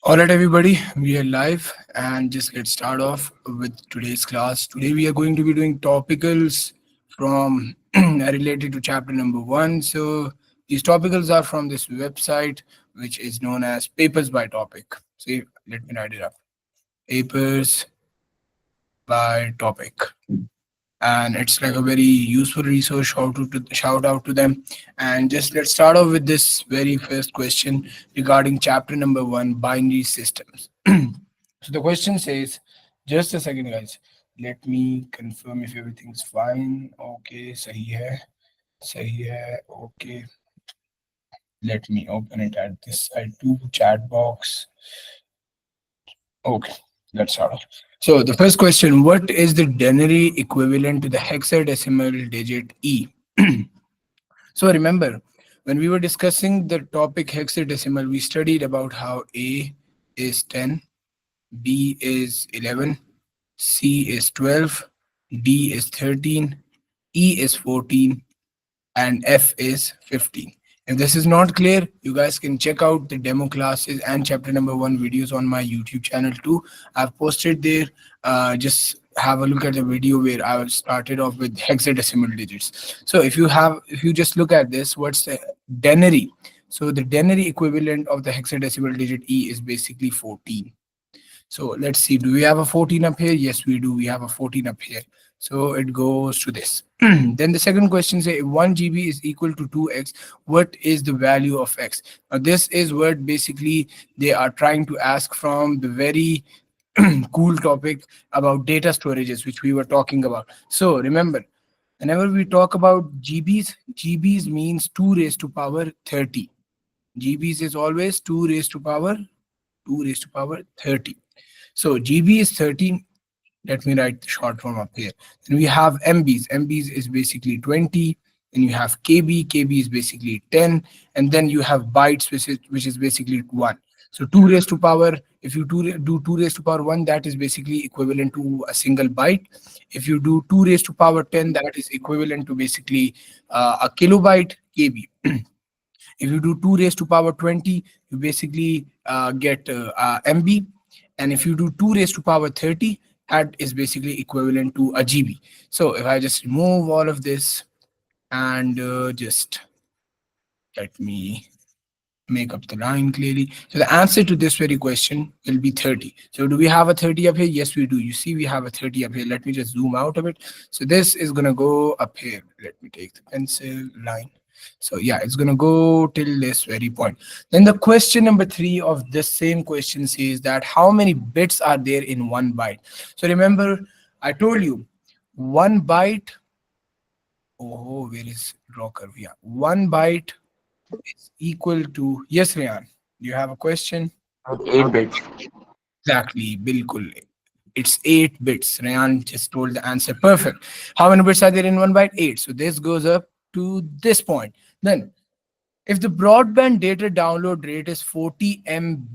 All right, everybody, we are live and just get started off with today's class. Today, we are going to be doing topicals from related to chapter number one. So, these topicals are from this website, which is known as Papers by Topic. See, let me write it up. Papers by Topic. And it's like a very useful resource. Shout out to them. And just let's start off with this very first question regarding chapter number one, binary systems. So the question says, just a second, guys. Let me confirm if everything's fine. Okay, sahi hai, sahi hai. Okay, let me open it at this side too. Chat box. Okay, let's start off. So the first question: what is the denary equivalent to the hexadecimal digit E? So remember, when we were discussing the topic hexadecimal, we studied about how A is 10, B is 11, C is 12, D is 13, E is 14, and F is 15. If this is not clear, you guys can check out the demo classes and chapter number one videos on my YouTube channel too. I've posted there. Just have a look at the video where I started off with hexadecimal digits. So if you just look at this, what's the denary? So the denary equivalent of the hexadecimal digit E is basically 14. So let's see, do we have a 14 up here? Yes, we do. We have a 14 up here. So it goes to this. Then the second question says, if 1 GB is equal to 2x, what is the value of x? Now this is what basically they are trying to ask from the very cool topic about data storages, which we were talking about. So remember, whenever we talk about GBs means 2 raised to power 30. GBs is always 2 raised to power 30. So GB is 13. Let me write the short form up here. Then we have MBs. MBs is basically 20. Then you have KB. KB is basically 10. And then you have bytes, which is basically 1. So 2 raised to power, if you do 2 raised to power 1, that is basically equivalent to a single byte. If you do 2 raised to power 10, that is equivalent to basically a kilobyte KB. If you do 2 raised to power 20, you basically get MB. And if you do 2 raised to power 30, that is basically equivalent to a GB. So if I just remove all of this and just let me make up the line clearly. So the answer to this very question will be 30. So do we have a 30 up here? Yes, we do. You see, we have a 30 up here. Let me just zoom out of it. So this is going to go up here. Let me take the pencil line. So yeah, it's going to go till this very point. Then the question number 3 of this same question says that how many bits are there in 1 byte? So remember, I told you 1 byte. Oh, where is draw curve? Yeah, 1 byte is equal to, yes, Rayan, you have a question? 8 bits. Exactly, bilkul. It's 8 bits. Rayan just told the answer. Perfect. How many bits are there in 1 byte? 8. So this goes up to this point. Then if the broadband data download rate is 40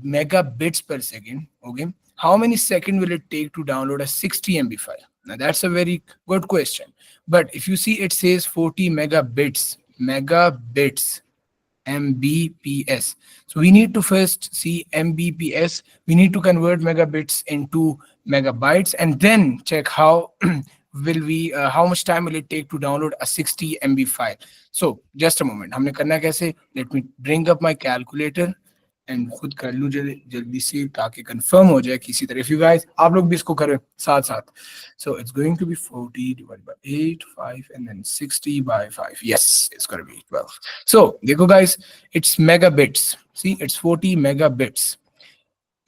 megabits per second, okay, how many seconds will it take to download a 60 MB file? Now that's a very good question. But if you see, it says 40 megabits, Mbps. So we need to first see Mbps. We need to convert megabits into megabytes and then check how how much time will it take to download a 60 MB file. So just a moment. हमने करना कैसे? Let me bring up my calculator and खुद कर लूँ जल्दी से ताकि confirm हो जाए किसी तरह. If you guys, आप लोग भी इसको करें साथ साथ. So it's going to be 40 divided by 8, 5, and then 60 by 5. Yes, it's going to be 12. So देखो guys, it's megabits. See, it's 40 megabits.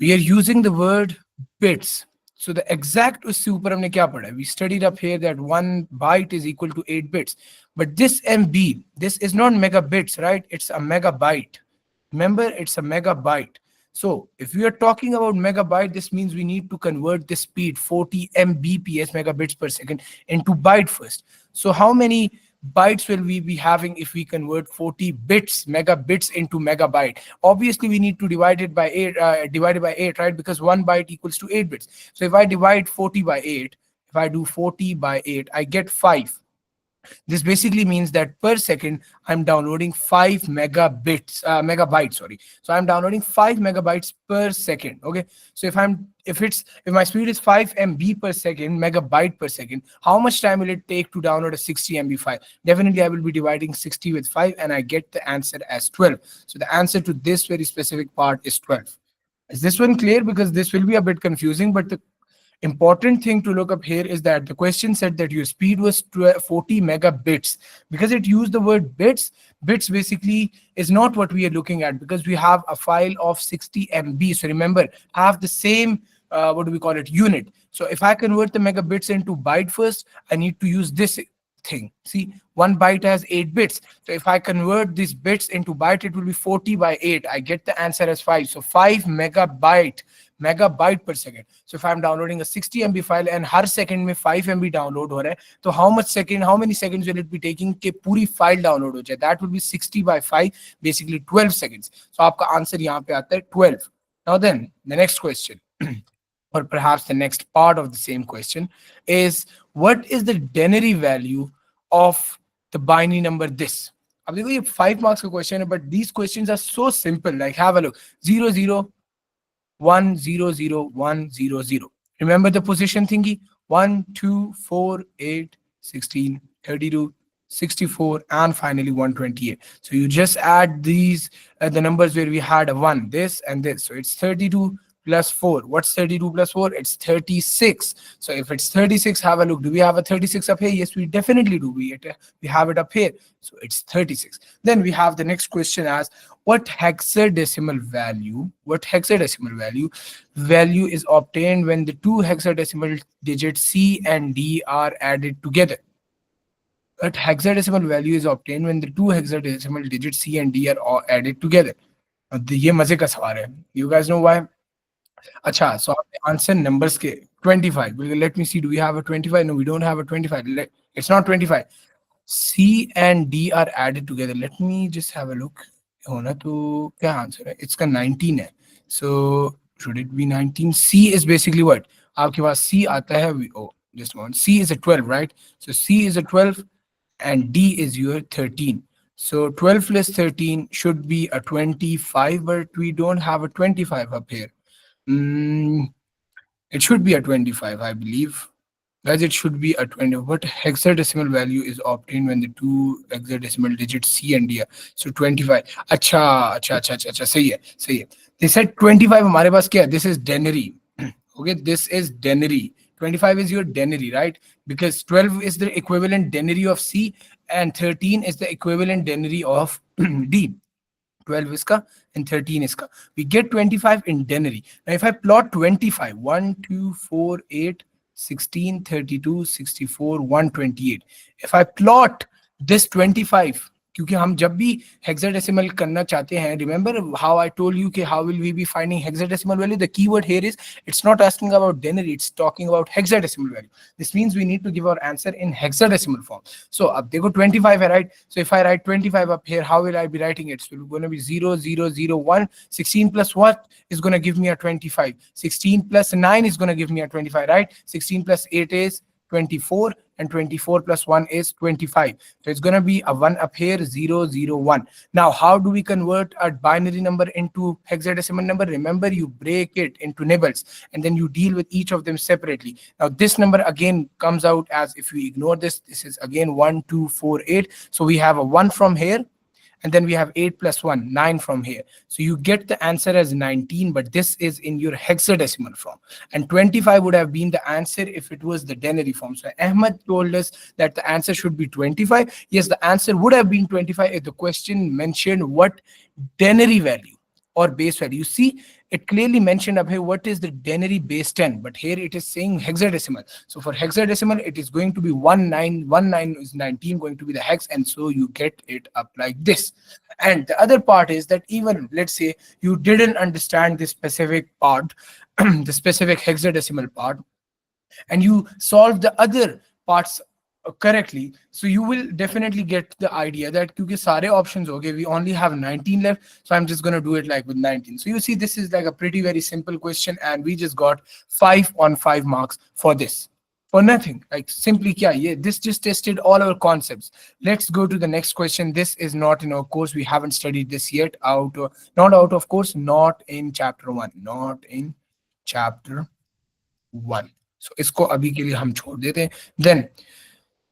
We are using the word bits. So the exact उससे ऊपर हमने क्या पढ़ा? We studied up here that 1 byte is equal to 8 bits. But this MB, this is not megabits, right? It's a megabyte. Remember, it's a megabyte. So if we are talking about megabyte, this means we need to convert the speed 40 Mbps, megabits per second, into byte first. So how many bytes will we be having if we convert 40 megabits into megabyte? Obviously, we need to divide it by 8, right? Because 1 byte equals to 8 bits. So if I divide 40 by 8, if I do 40 by 8, I get 5. This basically means that per second I'm downloading 5 megabytes, sorry. So I'm downloading 5 megabytes per second. Okay. So if my speed is 5 MB per second, megabyte per second, how much time will it take to download a 60 MB file? Definitely I will be dividing 60 with 5 and I get the answer as 12. So the answer to this very specific part is 12. Is this one clear? Because this will be a bit confusing, but the important thing to look up here is that the question said that your speed was 40 megabits. Because it used the word bits, bits basically is not what we are looking at, because we have a file of 60 MB. So remember, have the same what do we call it, unit. So if I convert the megabits into byte first, I need to use this thing. See, one byte has 8 bits. So if I convert these bits into byte, it will be 40 by 8. I get the answer as 5. So 5 megabyte per second. So if I'm downloading a 60 MB file and her second में 5 MB download हो रहा है, तो how many seconds will it be taking कि पूरी file download हो जाए? That will be 60 by 5, basically 12 seconds. So आपका answer यहाँ पे आता है 12. Now then, the next question, or perhaps the next part of the same question, is what is the denary value of the binary number this? अब देखो ये 5 marks का question है, but these questions are so simple. Like have a look, 0 0 1 0 0 1 0 0. Remember the position thingy? 1 2 4 8 16 32 64 and finally 128. So you just add these the numbers where we had a 1, this and this. So it's 32 plus 4. What's 32 plus 4? It's 36. So if it's 36, have a look. Do we have a 36 up here? Yes, we definitely do. We have it up here. So it's 36. Then we have the next question as what hexadecimal value is obtained when the two hexadecimal digits C and D are added together? What hexadecimal value is obtained when the two hexadecimal digits C and D are all added together? ये मजे का सवाल है. You guys know why? Acha, so answer numbers ke 25. Let me see, do we have a 25? No, we don't have a 25. It's not 25. C and D are added together. Let me just have a look. होना तो क्या answer है? इसका 19 है. So should it be 19? C is basically what? आपके पास C आता है. Oh, just one. C is a 12, right? So C is a 12 and D is your 13. So 12 plus 13 should be a 25, but we don't have a 25 up here. It should be a 25, I believe. Guys, it should be a 20. What hexadecimal value is obtained when the two hexadecimal digits C and D are? So 25. Acha. सही है. They said 25 हमारे पास क्या है? This is denary. Okay, this is denary. 25 is your denary, right? Because 12 is the equivalent denary of C and 13 is the equivalent denary of D. 12 iska and 13 iska. We get 25 in denary. Now if I plot 25, 1 2 4 8 16 32 64 128. If I plot this 25, क्योंकि हम जब भी hexadecimal करना चाहते हैं, remember how I told you कि how will we be finding hexadecimal value? The keyword here is it's not asking about denary, it's talking about hexadecimal value. This means we need to give our answer in hexadecimal form. So अब देखो 25 है, right? So if I write 25 up here, how will I be writing it? So it's going to be 0 0 0 1. 16 plus what is going to give me a 25? 16 plus 9 is going to give me a 25, right? 16 plus 8 is 24 and 24 plus 1 is 25. So it's going to be a 1 up here, 0 0 1. Now how do we convert a binary number into hexadecimal number? Remember, you break it into nibbles and then you deal with each of them separately. Now this number again comes out as, if we ignore this, this is again 1 2 4 8. So we have a 1 from here. And then we have 8 plus 1, 9 from here. So you get the answer as 19, but this is in your hexadecimal form. And 25 would have been the answer if it was the denary form. So Ahmed told us that the answer should be 25. Yes, the answer would have been 25 if the question mentioned what denary value or base value. You see, it clearly mentioned up here what is the denary base 10, but here it is saying hexadecimal. So for hexadecimal, it is going to be 19. 19 is 19 going to be the hex, and so you get it up like this. And the other part is that even let's say you didn't understand this specific part, the specific hexadecimal part, and you solve the other parts correctly, so you will definitely get the idea that because sare options okay, we only have 19 left, so I'm just going to do it like with 19. So you see, this is like a pretty very simple question and we just got 5 on 5 marks for this. for nothing. Like simply kya yeah, this just tested all our concepts. Let's go to the next question. This is not in our course, we haven't studied this yet. Not out of course, not in chapter 1, not in chapter 1. So isko abhi ke liye hum chhod dete hain. Then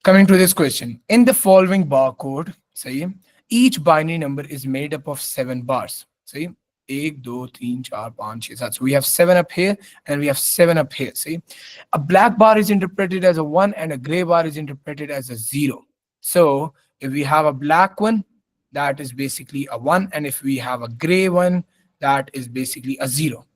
coming to this question, in the following barcode, सही है, each binary number is made up of 7 bars. सही है? 1, 2, 3, 4, 5, 6, 7. So we have 7 up here and we have 7 up here. See, a black bar is interpreted as a 1 and a gray bar is interpreted as a 0. So if we have a black one, that is basically a 1, and if we have a gray one, that is basically a 0.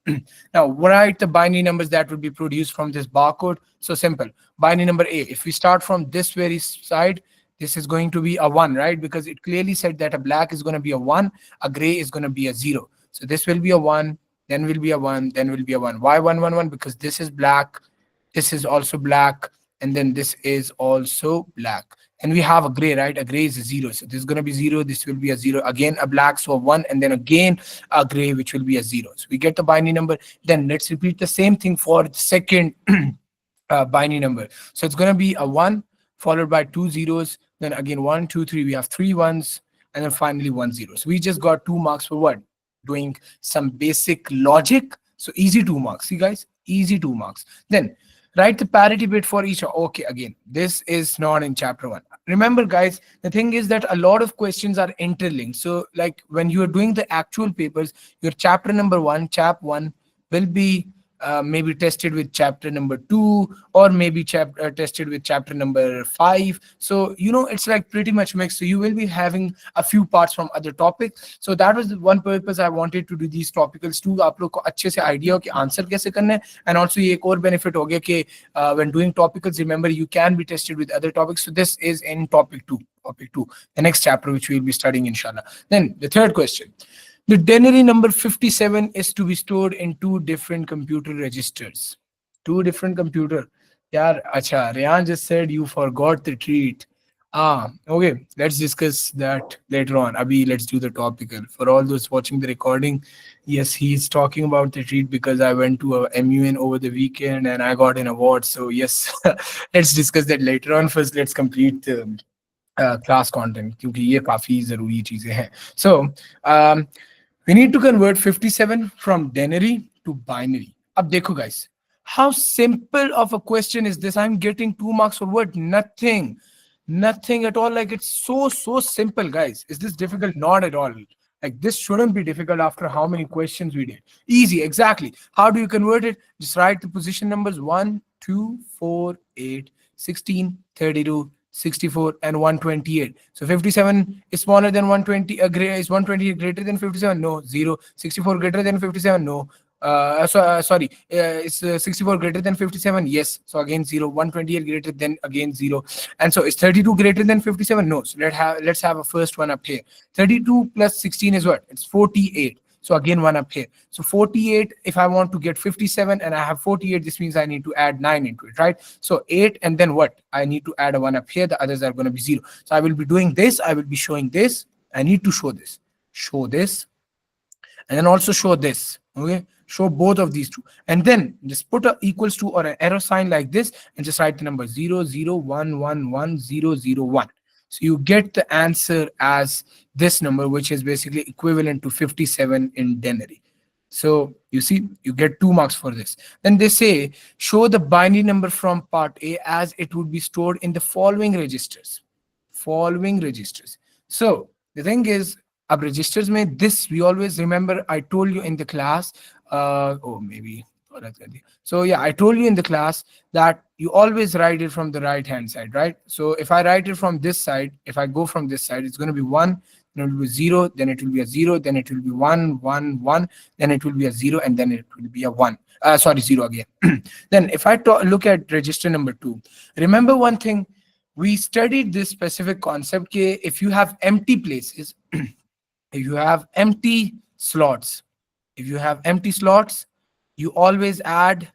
Now write the binary numbers that will be produced from this barcode. So simple. Binary number A, if we start from this very side, this is going to be a 1, right? Because it clearly said that a black is going to be a 1, a gray is going to be a 0. So this will be a 1, then will be a 1, then will be a 1. Why 1, 1, 1? Because this is black, this is also black, and then this is also black. And we have a gray, right? A gray is a 0. So this is going to be 0, this will be a 0. Again, a black, so a 1, and then again a gray, which will be a 0. So we get the binary number. Then let's repeat the same thing for the second binary number. So it's going to be a 1 followed by 2 zeros. Then again 1, 2, 3. We have 3 ones, and then finally 1 0. So we just got 2 marks for what? Doing some basic logic. So easy 2 marks. See guys, easy 2 marks. Then write the parity bit for each. Okay, again, this is not in chapter 1. Remember guys, the thing is that a lot of questions are interlinked. So like when you are doing the actual papers, your chapter number 1, chap 1 will be maybe tested with chapter number 2, or maybe tested with chapter number 5. So you know, it's like pretty much mixed. So you will be having a few parts from other topics. So that was the one purpose I wanted to do these topicals too, aap log ko अच्छे से idea हो कि answer कैसे करना है. And also ये एक और benefit हो गया कि when doing topicals, remember you can be tested with other topics. So this is in topic 2, the next chapter which we will be studying inshallah. Then the third question, the denary number 57 is to be stored in 2 different computer registers. 2 different computer. Yeah, acha, Rayan just said you forgot the treat. Okay, let's discuss that later on. Abhi, let's do the topical. For all those watching the recording, yes, he's talking about the treat because I went to a MUN over the weekend and I got an award. So yes, let's discuss that later on. First, let's complete the class content क्योंकि ये काफी जरूरी चीजें हैं. So we need to convert 57 from denary to binary. Ab dekho guys, how simple of a question is this? I'm getting 2 marks for what? Nothing. Nothing at all. Like it's so simple, guys. Is this difficult? Not at all. Like this shouldn't be difficult after how many questions we did. Easy, exactly. How do you convert it? Just write the position numbers 1, 2, 4, 8, 16, 32, 64 and 128. So 57 is smaller than 120. Is 120 greater than 57? No. 0. 64 greater than 57? No. Sorry, is 64 greater than 57? Yes. So again 0. 128 greater than, again 0. And so is 32 greater than 57? No. So let's have a first one up here. 32 plus 16 is what? It's 48. So again 1 up here. So 48, if I want to get 57 and I have 48, this means I need to add 9 into it, right? So 8, and then what? I need to add a 1 up here. The others are going to be 0. So I will be doing this. I will be showing this. I need to show this. Show this. And then also show this. Okay? Show both of these two. And then just put a equals to or an arrow sign like this and just write the number 0, 0, 1, 1, 1, 0, 0, 1. So you get the answer as this number, which is basically equivalent to 57 in denary. So you see, you get 2 marks for this. Then they say, show the binary number from part A as it would be stored in the following registers. Following registers. So the thing is, ab registers mein this, we always remember, I told you in the class, so yeah, I told you in the class that you always write it from the right hand side, right? So if I write it from this side, if I go from this side, it's going to be 1, then it will be 0, then it will be a 0, then it will be 1, 1, 1, then it will be a 0, and then it will be a 1. 0 again. Then if I look at register number 2, remember one thing, we studied this specific concept that if you have empty places, if you have empty slots, you always add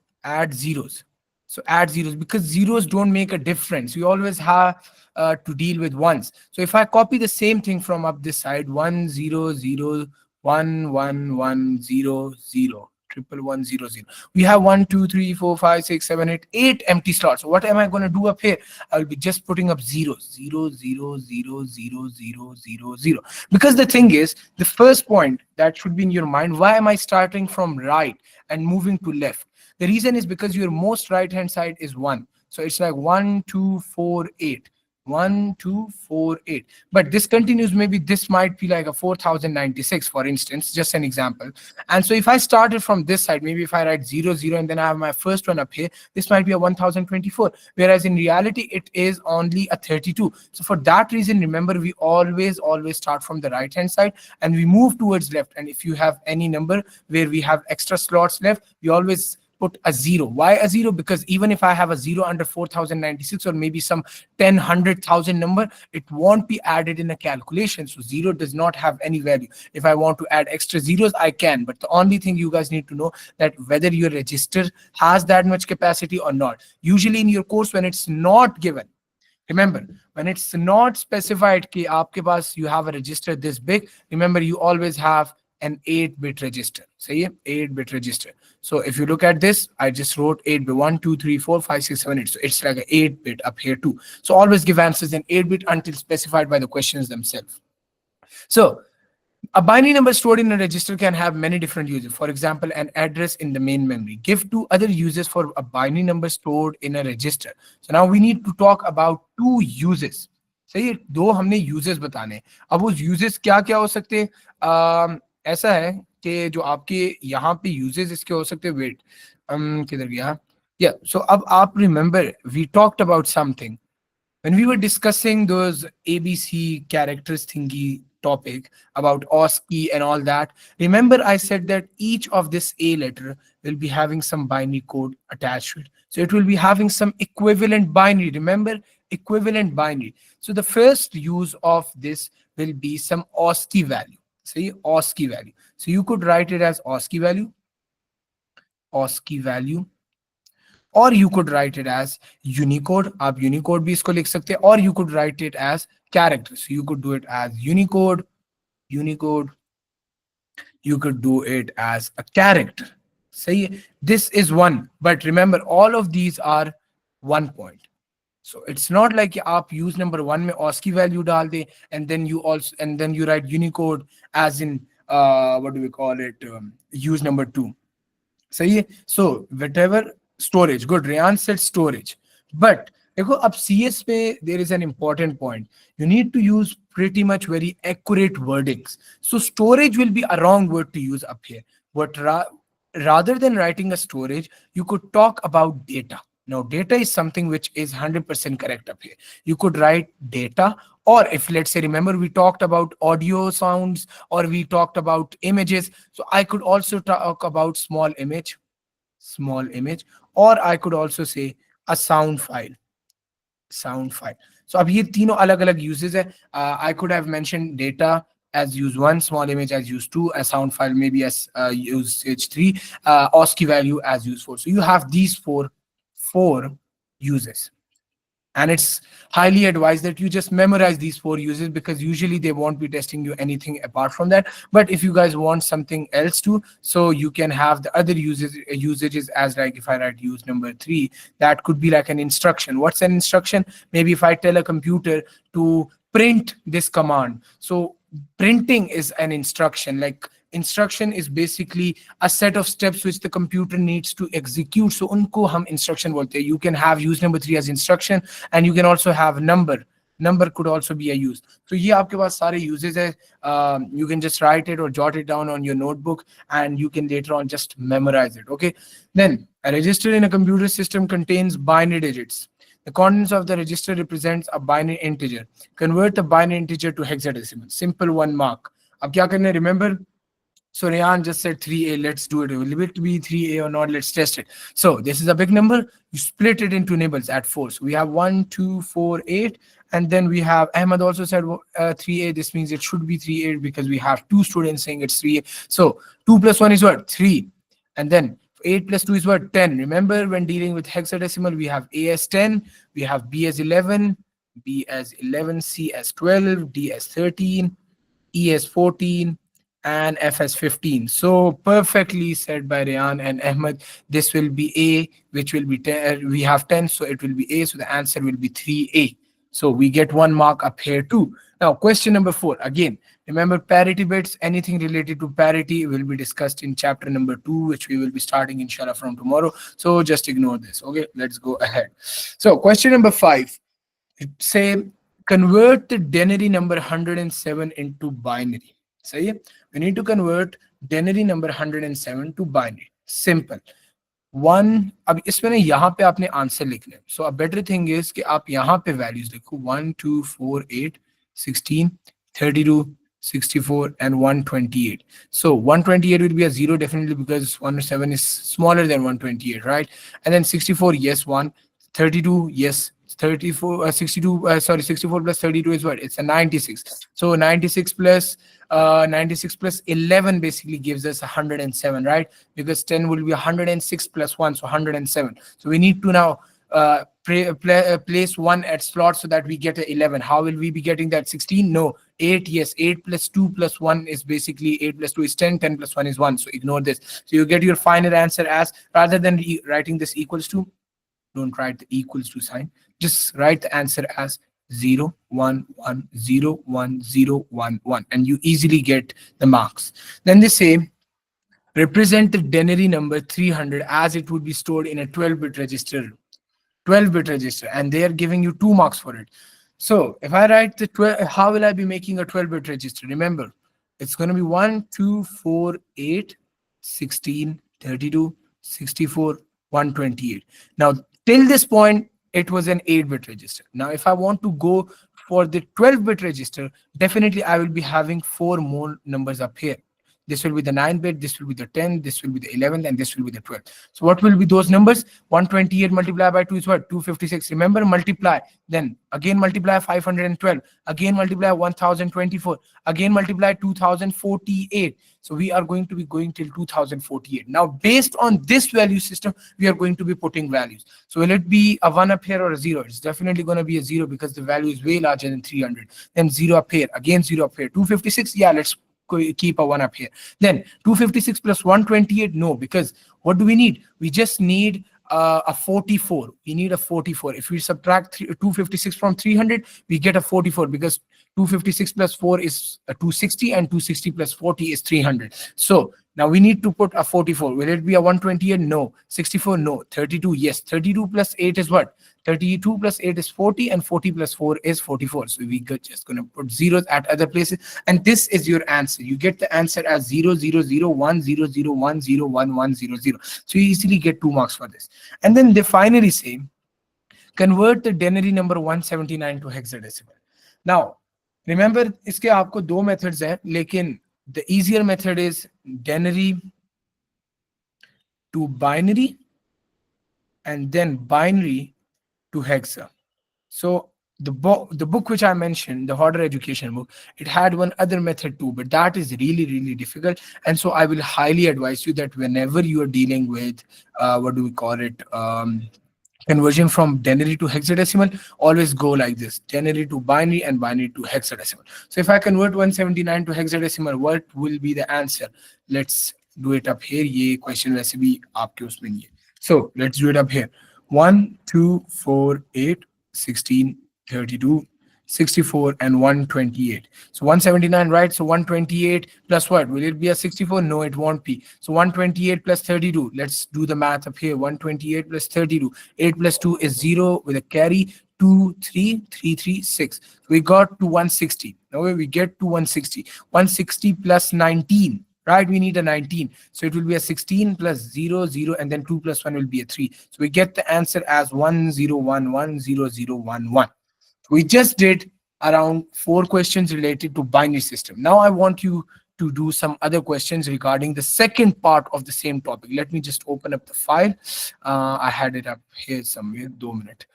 zeros. So add zeros because zeros don't make a difference. You always have to deal with ones. So if I copy the same thing from up this side, 1 0 0 1 1 1 0 0, triple one zero zero. We have 1 2 3 4 5 6 7 8 empty slots. So what am I going to do up here? I will be just putting up zeros, 0 0 0 0 0 0 0, because the thing is, the first point that should be in your mind, why am I starting from right and moving to left? The reason is because your most right hand side is 1, so it's like 1 2 4 8, 1 2 4 8. But this continues, maybe this might be like a 4096, for instance, just an example. And so if I started from this side, maybe if I write 0 0 and then I have my first one up here, this might be a 1024, whereas in reality it is only a 32. So for that reason, remember, we always start from the right hand side and we move towards left. And if you have any number where we have extra slots left, we always put a 0. Why a 0? Because even if I have a 0 under 4096 or maybe some 10 100,000 number, it won't be added in a calculation. So 0 does not have any value. If I want to add extra zeros, I can, but the only thing you guys need to know that whether your register has that much capacity or not. Usually in your course, when it's not given, remember, when it's not specified कि आपके पास you have a register this big, remember, you always have an 8-bit register. सही है, 8-bit register. So if you look at this, I just wrote 8-bit, 1 2 3 4 5 6 7 8. So it's like an 8-bit up here too. So always give answers in 8-bit until specified by the questions themselves. So a binary number stored in a register can have many different uses. For example, an address in the main memory. Give two other uses for a binary number stored in a register. So now we need to talk about two uses. सही है, दो हमने uses बताने. अब उस uses क्या क्या हो सकते हैं? ऐसा है कि जो आपके यहाँ पे uses इसके हो सकते हैं. वेट, किधर गया? Yeah, so अब आप remember we talked about something when we were discussing those ABC characters thingy topic about OSCE and all that. Remember, I said that each of this A letter will be having some binary code attached to it. So it will be having some equivalent binary. Remember, equivalent binary. So the first use of this will be some OSCE value. See, OSCE value. So you could write it as OSCE value, OSCE value. Or you could write it as Unicode. आप Unicode भी इसको लिख सकते हैं. Or you could write it as character. So you could do it as Unicode, Unicode. You could do it as a character. सही, this is one. But remember, all of these are 1 point. So it's not like आप use number 1 में OSCE value डाल दे and then you write Unicode as in what do we call it, use number 2. सही है. So whatever storage, good, Rayan said storage. But देखो अब CS पे there is an important point. You need to use pretty much very accurate wordings. So storage will be a wrong word to use up here. But rather than writing a storage, you could talk about data. Now data is something which is 100% correct up here. You could write data, or if let's say, remember we talked about audio sounds or we talked about images. So I could also talk about small image, or I could also say a sound file. So अब ये तीनों अलग-अलग uses है. I could have mentioned data as use 1, small image as use 2, a sound file maybe as usage 3, OSCE value as use 4. So you have these four uses. And it's highly advised that you just memorize these 4 uses, because usually they won't be testing you anything apart from that. But if you guys want something else too, so you can have the other usages as like if I write use number 3, that could be like an instruction. What's an instruction? Maybe if I tell a computer to print this command. So printing is an instruction. Like instruction is basically a set of steps which the computer needs to execute. So unko hum instruction bolte hain. You can have use number 3 as instruction, and you can also have number could also be a use. So ye aapke paas sare uses hai. You can just write it or jot it down on your notebook, and you can later on just memorize it. Okay, then a register in a computer system contains binary digits. The contents of the register represents a binary integer. Convert the binary integer to hexadecimal. Simple 1 mark. Ab kya karna hai? Remember, so Rayan just said 3A. Let's do it. Will it be 3A or not? Let's test it. So this is a big number. You split it into nibbles at 4. So we have 1 2 4 8, and then we have Ahmed also said 3A. This means it should be 3A because we have 2 students saying it's 3A. So 2 plus 1 is what? 3. And then 8 plus 2 is what? 10. Remember, when dealing with hexadecimal, we have A as 10, we have B as 11, B as 11, C as 12, D as 13, E as 14, and F as 15. So perfectly said by Rayan and Ahmed. This will be A, which will be 10. We have 10, so it will be A. So the answer will be 3A. So we get 1 mark up here too. Now, question number 4. Again, remember parity bits. Anything related to parity will be discussed in chapter number 2, which we will be starting inshallah from tomorrow. So just ignore this. Okay, let's go ahead. So question number 5. Say convert the denary number 107 into binary. सही है. We need to convert denary number 107 to binary. Simple. One. अब इसमें ना यहाँ पे आपने answer लिखना है. सो अ बेटर थिंग इज कि आप यहाँ पे वैल्यूज लिखो 1 2 4 8 16 32 64 and 128. So 128 will be a 0 definitely because 107 is smaller than 128, right? And then 64, yes, 1. 32, yes. 34 62 sorry, 64 plus 32 is what? It's a 96. So 96 plus 11 basically gives us 107, right? Because 10 will be 106 plus 1, so 107. So we need to now place 1 at slot so that we get a 11. How will we be getting that? 16? No. 8, yes. 8 plus 2 plus 1 is basically 8 plus 2 is 10. 10 plus 1 is 1. So ignore this. So you get your final answer as, rather than writing this equals to, don't write the equals to sign. Just write the answer as 0 1 1 0 1 0 1 1, and you easily get the marks. Then they say represent the denary number 300 as it would be stored in a 12-bit register. 12-bit register, and they are giving you 2 marks for it. So if I write the 12, how will I be making a 12-bit register? Remember, it's going to be 1 2 4 8 16 32 64 128. Now till this point it was an 8-bit register. Now if I want to go for the 12-bit register, definitely I will be having 4 more numbers up here. This will be the 9-bit, this will be the 10, this will be the 11, and this will be the 12. So what will be those numbers? 128 multiplied by 2 is what? 256. Remember, multiply. Then again multiply 512. Again multiply 1024. Again multiply 2048. So we are going to be going till 2048. Now based on this value system, we are going to be putting values. So will it be a 1 up here or a 0? It's definitely going to be a 0 because the value is way larger than 300. Then 0 up here. Again 0 up here. 256. Yeah, let's keep a 1 up here. Then 256 plus 128, no, because what do we need? We just need a 44. We need a 44. If we subtract 256 from 300, we get a 44 because 256 plus 4 is a 260 and 260 plus 40 is 300. So now we need to put a 44. Will it be a 128? No. 64? No. 32? Yes. 32 plus 8 is what? 32 plus 8 is 40 and 40 plus 4 is 44. So we just going to put zeros at other places, and this is your answer. You get the answer as 0 0 0 1 0 0 1 0 1 1 0 0. So you easily get 2 marks for this. And then they finally say convert the denary number 179 to hexadecimal. Now remember, इसके आपको 2 methods हैं, लेकिन the easier method is denary to binary and then binary to hexa. So the book which I mentioned, the Harder Education book, it had one other method too, but that is really difficult. And so I will highly advise you that whenever you are dealing with what do we call it, conversion from denary to hexadecimal, always go like this: denary to binary and binary to hexadecimal. So if I convert 179 to hexadecimal, what will be the answer? Let's do it up here. Ye question वैसे भी आपके उसमें नहीं है. So let's do it up here. 1 2 4 8 16 32 64 and 128. So 179, right? So 128 plus what? Will it be a 64? No, it won't be. So 128 plus 32. Let's do the math up here. 128 plus 32. 8 plus 2 is 0 with a carry. 2 3 3 3 6. We got to 160. Now we get to 160. 160 plus 19. Right, we need a 19. So it will be a 16 plus 0 0, and then 2 plus 1 will be a 3. So we get the answer as 10110011. We just did around 4 questions related to binary system. Now I want you to do some other questions regarding the second part of the same topic. Let me just open up the file. I had it up here somewhere. 2 minutes.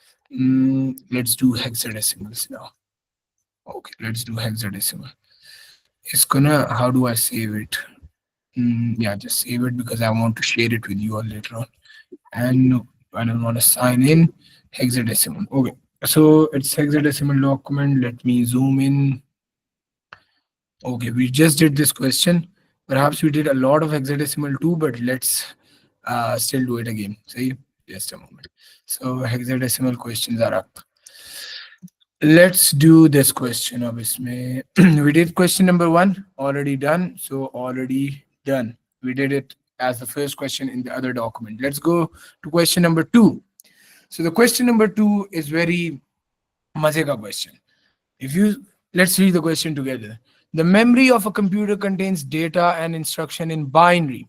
Let's do hexadecimals now. Okay, let's do hexadecimal. It's gonna, how do I save it? Yeah, just save it because I want to share it with you all later on. And no, I don't want to sign in. Hexadecimal. Okay, so it's hexadecimal document. Let me zoom in. Okay, we just did this question. Perhaps we did a lot of hexadecimal too, but let's still do it again. See, just a moment. So hexadecimal questions are up. Let's do this question. अब इसमें we did question number 1 already done. So already done. We did it as the first question in the other document. Let's go to question number 2. So the question number 2 is very maze ka question. If you Let's read the question together. The memory of a computer contains data and instruction in binary.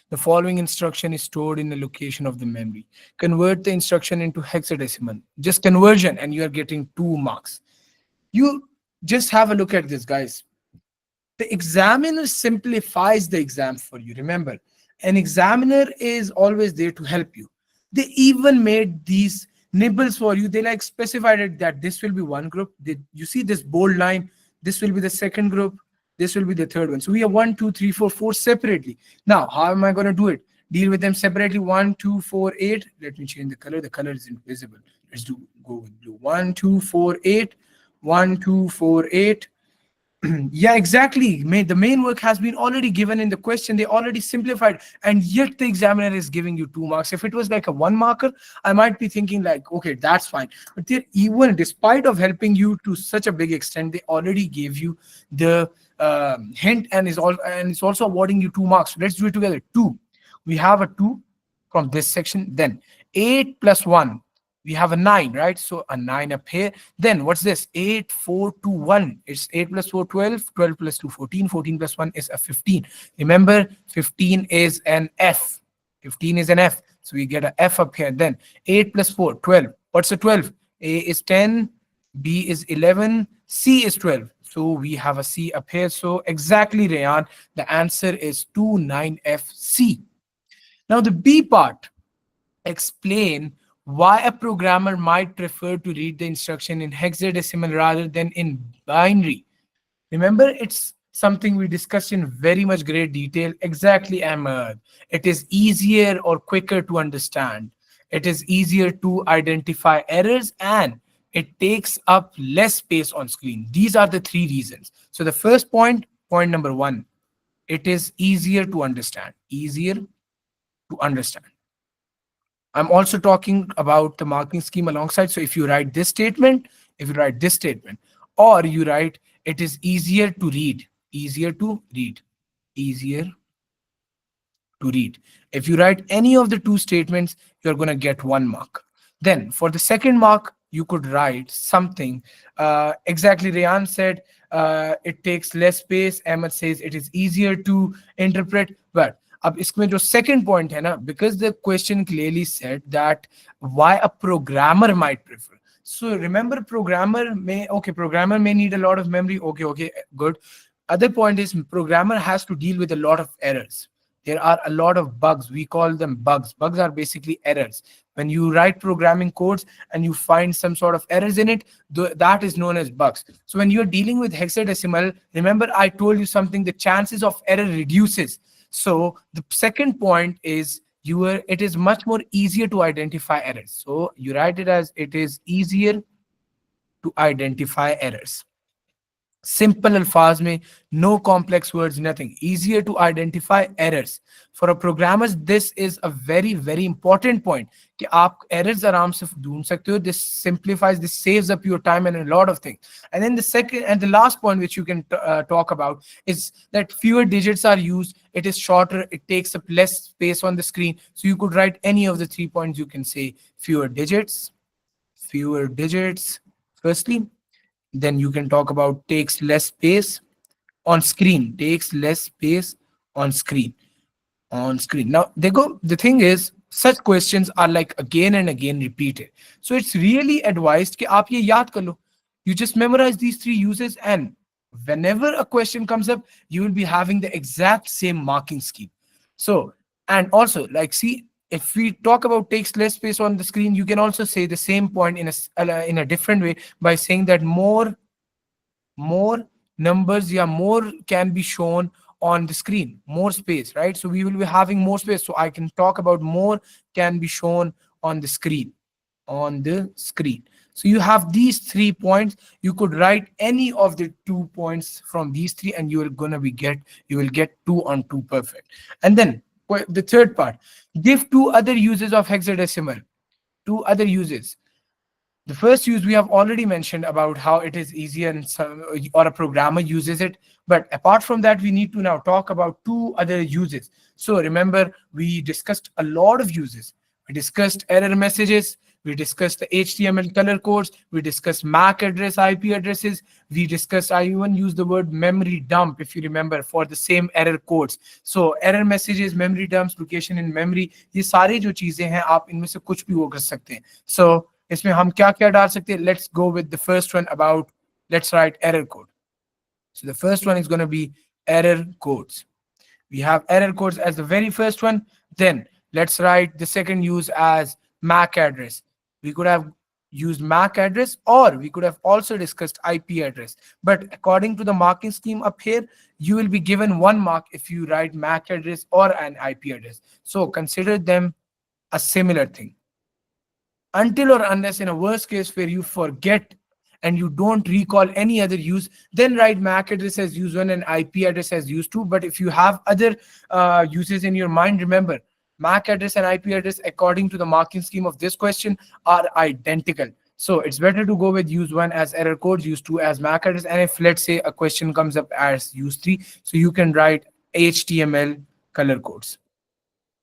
The following instruction is stored in the location of the memory. Convert the instruction into hexadecimal. Just conversion, and you are getting 2 marks. You just have a look at this, guys. The examiner simplifies the exam for you. Remember, an examiner is always there to help you. They even made these nibbles for you. They like specified it that this will be one group. You see this bold line, this will be the second group, this will be the third one. So we have 1, 2, 3, 4, 4 separately. Now how am I going to do it? Deal with them separately. 1, 2, 4, 8. Let me change the color. The color is invisible. Let's go with blue. 1, 2, 4, 8. 1, 2, 4, 8. Yeah, exactly. The main work has been already given in the question. They already simplified, and yet the examiner is giving you 2 marks. If it was like a 1 marker, I might be thinking like, okay, that's fine. But they're even, despite of helping you to such a big extent, they already gave you the hint, and it's also awarding you 2 marks. Let's do it together. 2. We have a 2 from this section. Then 8 plus 1. We have a 9, right? So a 9 up here. Then what's this? 8, 4, 2, 1. It's 8 plus 4, 12. 12 plus 2, 14. 14 plus 1 is a 15. Remember, 15 is an F. 15 is an F. So we get a F up here. Then 8 plus 4, 12. What's a 12? A is 10. B is 11. C is 12. So we have a C up here. So exactly, Rayan, the answer is 29FC. Now the B part. Explain why a programmer might prefer to read the instruction in hexadecimal rather than in binary. Remember, it's something we discussed in very much great detail. Exactly, Ahmed. It is easier or quicker to understand. It is easier to identify errors, and it takes up less space on screen. These are the 3 reasons. So the first point number 1, it is easier to understand. Easier to understand. I'm also talking about the marking scheme alongside. So if you write this statement, or you write, it is easier to read, easier to read, easier to read. If you write any of the 2 statements, you're going to get 1 mark. Then for the second mark, you could write something. Exactly, Rayan said it takes less space. Ahmed says it is easier to interpret. But अब इसमें जो second point है ना, because the question clearly said that why a programmer might prefer. So remember, programmer may need a lot of memory. Okay, good. Other point is programmer has to deal with a lot of errors. There are a lot of bugs. We call them bugs. Bugs are basically errors. When you write programming codes and you find some sort of errors in it, that is known as bugs. So when you're dealing with hexadecimal, remember I told you something, the chances of error reduces. So the second point is it is much more easier to identify errors. So you write it as it is easier to identify errors. Simple alfaz mein, no complex words, nothing. Easier to identify errors. For a programmers, this is a very, very important point. कि आप errors आराम से ढूंढ सकते हो. This simplifies, this saves up your time and a lot of things. And then the second and the last point which you can talk about is that fewer digits are used. It is shorter. It takes up less space on the screen. So you could write any of the 3 points. You can say fewer digits, firstly. Then you can talk about takes less space on screen, Now the thing is, such questions are like again and again repeated. So it's really advised कि आप ये याद कर लो. You just memorize these 3 uses, and whenever a question comes up, you will be having the exact same marking scheme. So, and also like, see, if we talk about takes less space on the screen, you can also say the same point in a different way by saying that more numbers, more can be shown on the screen, more space, right? So we will be having more space. So I can talk about more can be shown on the screen, So you have these 3 points. You could write any of the 2 points from these three, and you will get 2 on 2 perfect. And then the third part, give two other uses of hexadecimal. Two other uses. The first use we have already mentioned about how it is easier and some, or a programmer uses it. But apart from that, we need to now talk about two other uses. So remember, we discussed a lot of uses. We discussed error messages. We discussed the HTML color codes. We discussed MAC address, IP addresses. We discussed, I even used the word memory dump, if you remember, for the same error codes. So error messages, memory dumps, location in memory, ये सारी जो चीजें हैं आप इनमें से कुछ भी वो कर सकते हैं. So इसमें हम क्या क्या डाल सकते हैं? Let's go with the first one about, let's write error code. So the first one is going to be error codes. We have error codes as the very first one. Then let's write the second use as MAC address. We could have used MAC address, or we could have also discussed IP address. But according to the marking scheme up here, you will be given 1 mark if you write MAC address or an IP address. So consider them a similar thing. Until or unless in a worst case where you forget and you don't recall any other use, then write MAC address as use 1 and IP address as use 2. But if you have other uses in your mind, remember, MAC address and IP address, according to the marking scheme of this question, are identical. So it's better to go with use 1 as error codes, use 2 as MAC address. And if, let's say, a question comes up as use 3, so you can write HTML color codes.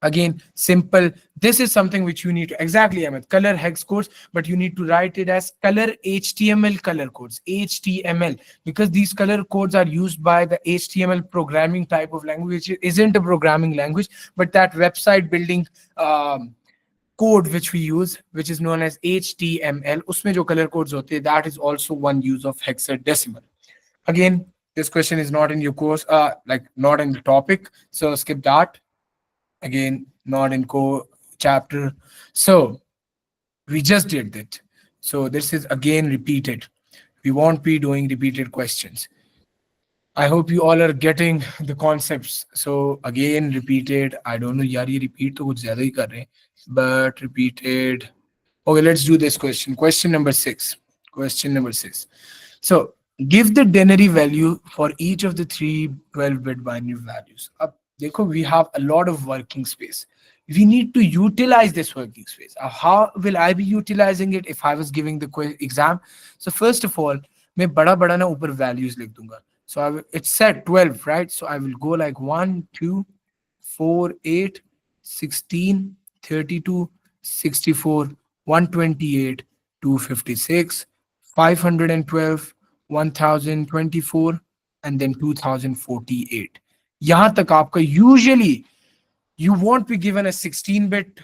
Again, simple. This is something which you need to, exactly, Ahmed, color hex codes, but you need to write it as color HTML color codes, HTML, because these color codes are used by the HTML programming type of language, which isn't a programming language, but that website building code which we use, which is known as HTML. Usme jo color codes hote, that is also one use of hexadecimal. Again, this question is not in your course, like not in the topic, so skip that. Again, not in core chapter. So we just did that. So this is again repeated. We won't be doing repeated questions. I hope you all are getting the concepts. So again, repeated. I don't know, yaar, ye repeat to kuch zyada hi kar rahe hain, but repeated. Okay, let's do this question. Question number 6. Question number 6. So give the denary value for each of the 3 12-bit binary values. Ab dekho, we have a lot of working space. We need to utilize this working space. How will I be utilizing it if I was giving the exam? So first of all, मैं बड़ा बड़ा ना ऊपर values लिख दूंगा. So it's said 12, right? So I will go like 1, 2, 4, 8, 16, 32, 64, 128, 256, 512, 1024, and then 2048. यहाँ तक आपका usually you won't be given a 16-bit.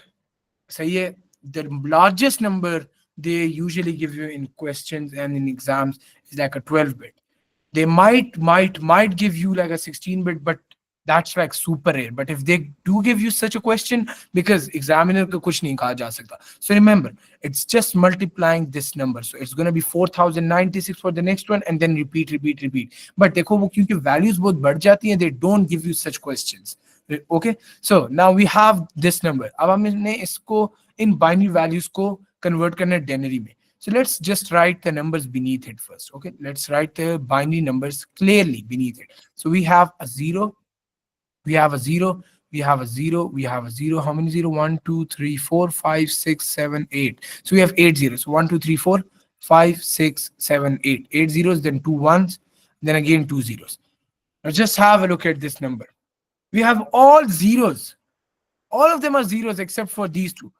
सही है, the largest number they usually give you in questions and in exams is like a 12-bit. They might give you like a 16-bit, but that's like super rare. But if they do give you such a question, because examiner ka kuch nahi kaha ja sakta. So remember, it's just multiplying this number. So it's going to be 4096 for the next one, and then repeat. But dekho wo kyunki values bahut badh jati hain, they don't give you such questions. Okay, so now we have this number. अब हमने इसको in binary values को convert करना है denary में. So let's just write the numbers beneath it first. Okay, let's write the binary numbers clearly beneath it. So we have a 0, we have a 0, we have a 0, we have a 0. How many 0? 1, 2, 3, 4, 5, 6, 7, 8. So we have 8 zeros. 1, 2, 3, 4, 5, 6, 7, 8. 8 zeros, then 2 ones, then again 2 zeros. Now just have a look at this number. We have all zeros. All of them are zeros except for these two.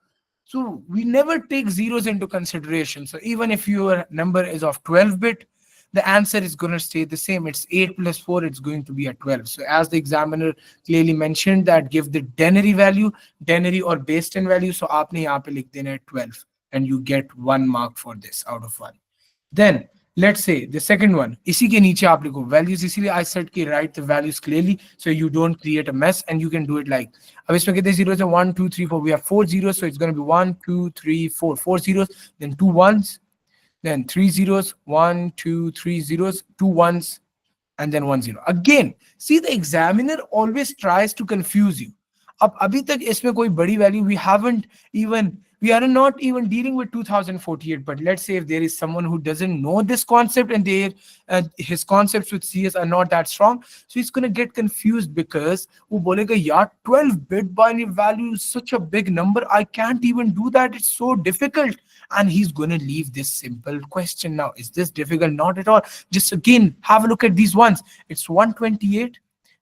So we never take zeros into consideration. So even if your number is of 12-bit, the answer is going to stay the same. It's 8 plus 4, it's going to be a 12. So as the examiner clearly mentioned that give the denary value, denary or base 10 value. So aapne yahan pe likh dena hai 12 and you get 1 mark for this out of 1. Then let's say the second one, इसी के नीचे आप लिखो values. इसीलिए I said कि write the values clearly so you don't create a mess, and you can do it like, अब इसमें कितने zeros हैं? 1, 2, 3, 4. We have 4 zeros, so it's going to be 1, 2, 3, 4. 4 zeros, then 2 ones, then 3 zeros, 1, 2, 3 zeros, 2 ones, and then 1 0. Again, see, the examiner always tries to confuse you. अब अभी तक इसमें कोई बड़ी value we haven't even We are not even dealing with 2048. But let's say if there is someone who doesn't know this concept, and his concepts with CS are not that strong, so he's gonna get confused, because वो बोलेगा यार 12-bit binary value is such a big number, I can't even do that, it's so difficult. And he's going to leave this simple question. Now, is this difficult? Not at all. Just again, have a look at these ones. It's 128,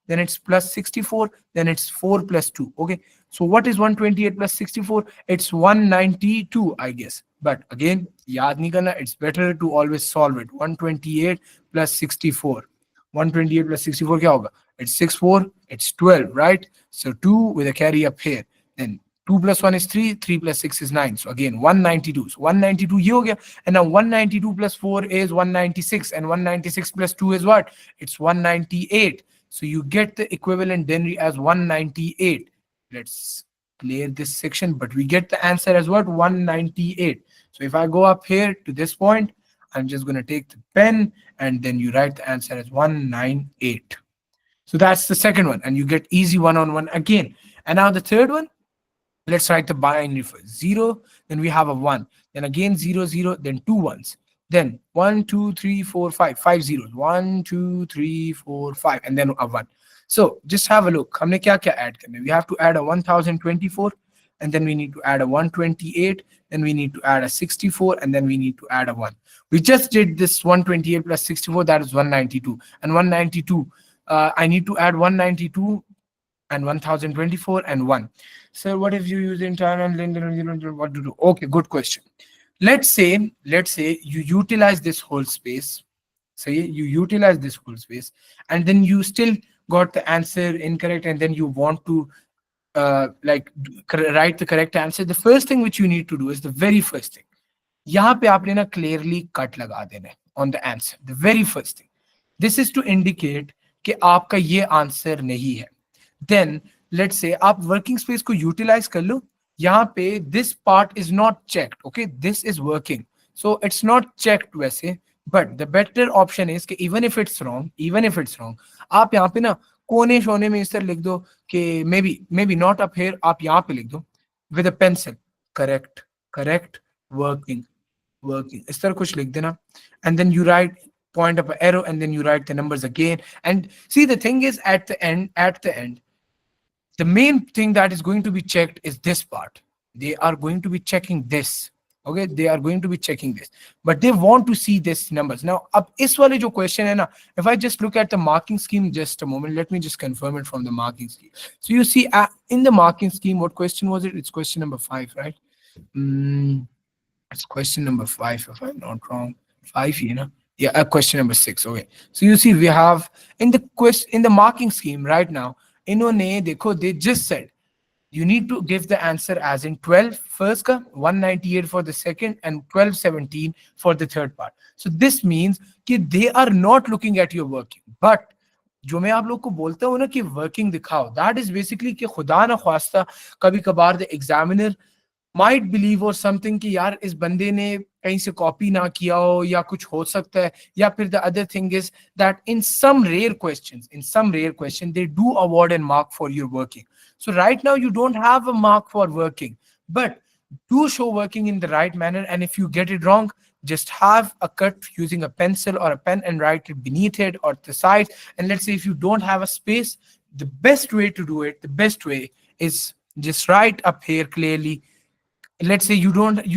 then it's plus 64, then it's 4 plus 2. Okay, so what is 128 plus 64? It's 192, I guess. But again, yaad nahi karna, it's better to always solve it. 128 plus 64. 128 plus 64 kya hoga? It's 64, it's 12, right? So 2 with a carry up here. Then 2 plus 1 is 3, 3 plus 6 is 9. So again, 192. So 192 ye ho gaya. And now 192 plus 4 is 196. And 196 plus 2 is what? It's 198. So you get the equivalent denary as 198. Let's clear this section, but we get the answer as what? 198. So if I go up here to this point, I'm just going to take the pen, and then you write the answer as 198. So that's the second one, and you get easy one-on-one again. And now the third one, let's write the binary first. 0, then we have a 1, then again 0, 0, then 2 ones, then 1, 2, 3, 4, 5, 5 zeros, 1, 2, 3, 4, 5, and then a 1. So just have a look. हमने क्या क्या add करना है? We have to add a 1024, and then we need to add a 128, then we need to add a 64, and then we need to add a 1. We just did this 128 plus 64, that is 192. And 192, I need to add 192 and 1024 and 1. So what if you use internal, what to do? Okay, good question. Let's say you utilize this whole space. So you utilize this whole space, and then you still got the answer incorrect, and then you want to write the correct answer. The first thing which you need to do is the very first thing. यहाँ पे आपने ना clearly cut लगा देना है on the answer. The very first thing. This is to indicate कि आपका ये answer नहीं है. Then let's say आप working space को utilize कर लो. यहाँ पे this part is not checked. Okay, this is working, so it's not checked वैसे. But the better option is कि even if it's wrong, आप यहाँ पे ना कोने शोने में इस तरह लिख दो कि maybe not up here, आप यहाँ पे लिख दो with a pencil. Correct, working. इस तरह कुछ लिख देना, and then you write, point up an arrow, and then you write the numbers again. And see, the thing is, at the end, the main thing that is going to be checked is this part. They are going to be checking this. Okay, they are going to be checking this, but they want to see this numbers. Now, ab is wale jo question hai na, if I just look at the marking scheme, just a moment, let me just confirm it from the marking scheme. So you see, in the marking scheme, what question was it? It's question number 5, right? It's question number 5, if I'm not wrong. 5, you know? Yeah, question number 6. Okay. So you see, we have in the marking scheme right now, inhone dekho, they just said you need to give the answer as in 12 first ka, 198 for the second, and 1217 for the third part. So this means that they are not looking at your working. But जो मैं आप लोग को बोलता हूँ ना कि working दिखाओ, that is basically कि खुदा ना ख्वास्ता कभी कभार the examiner might believe or something कि यार इस बंदे ने कहीं से कॉपी ना किया हो या कुछ हो सकता है, या फिर the other thing is that in some rare questions they do award and mark for your working. So right now you don't have a mark for working, but do show working in the right manner, and if you get it wrong, just have a cut using a pencil or a pen and write it beneath it or the side. And let's say if you don't have a space, the best way to do it, is just write up here clearly. Let's say you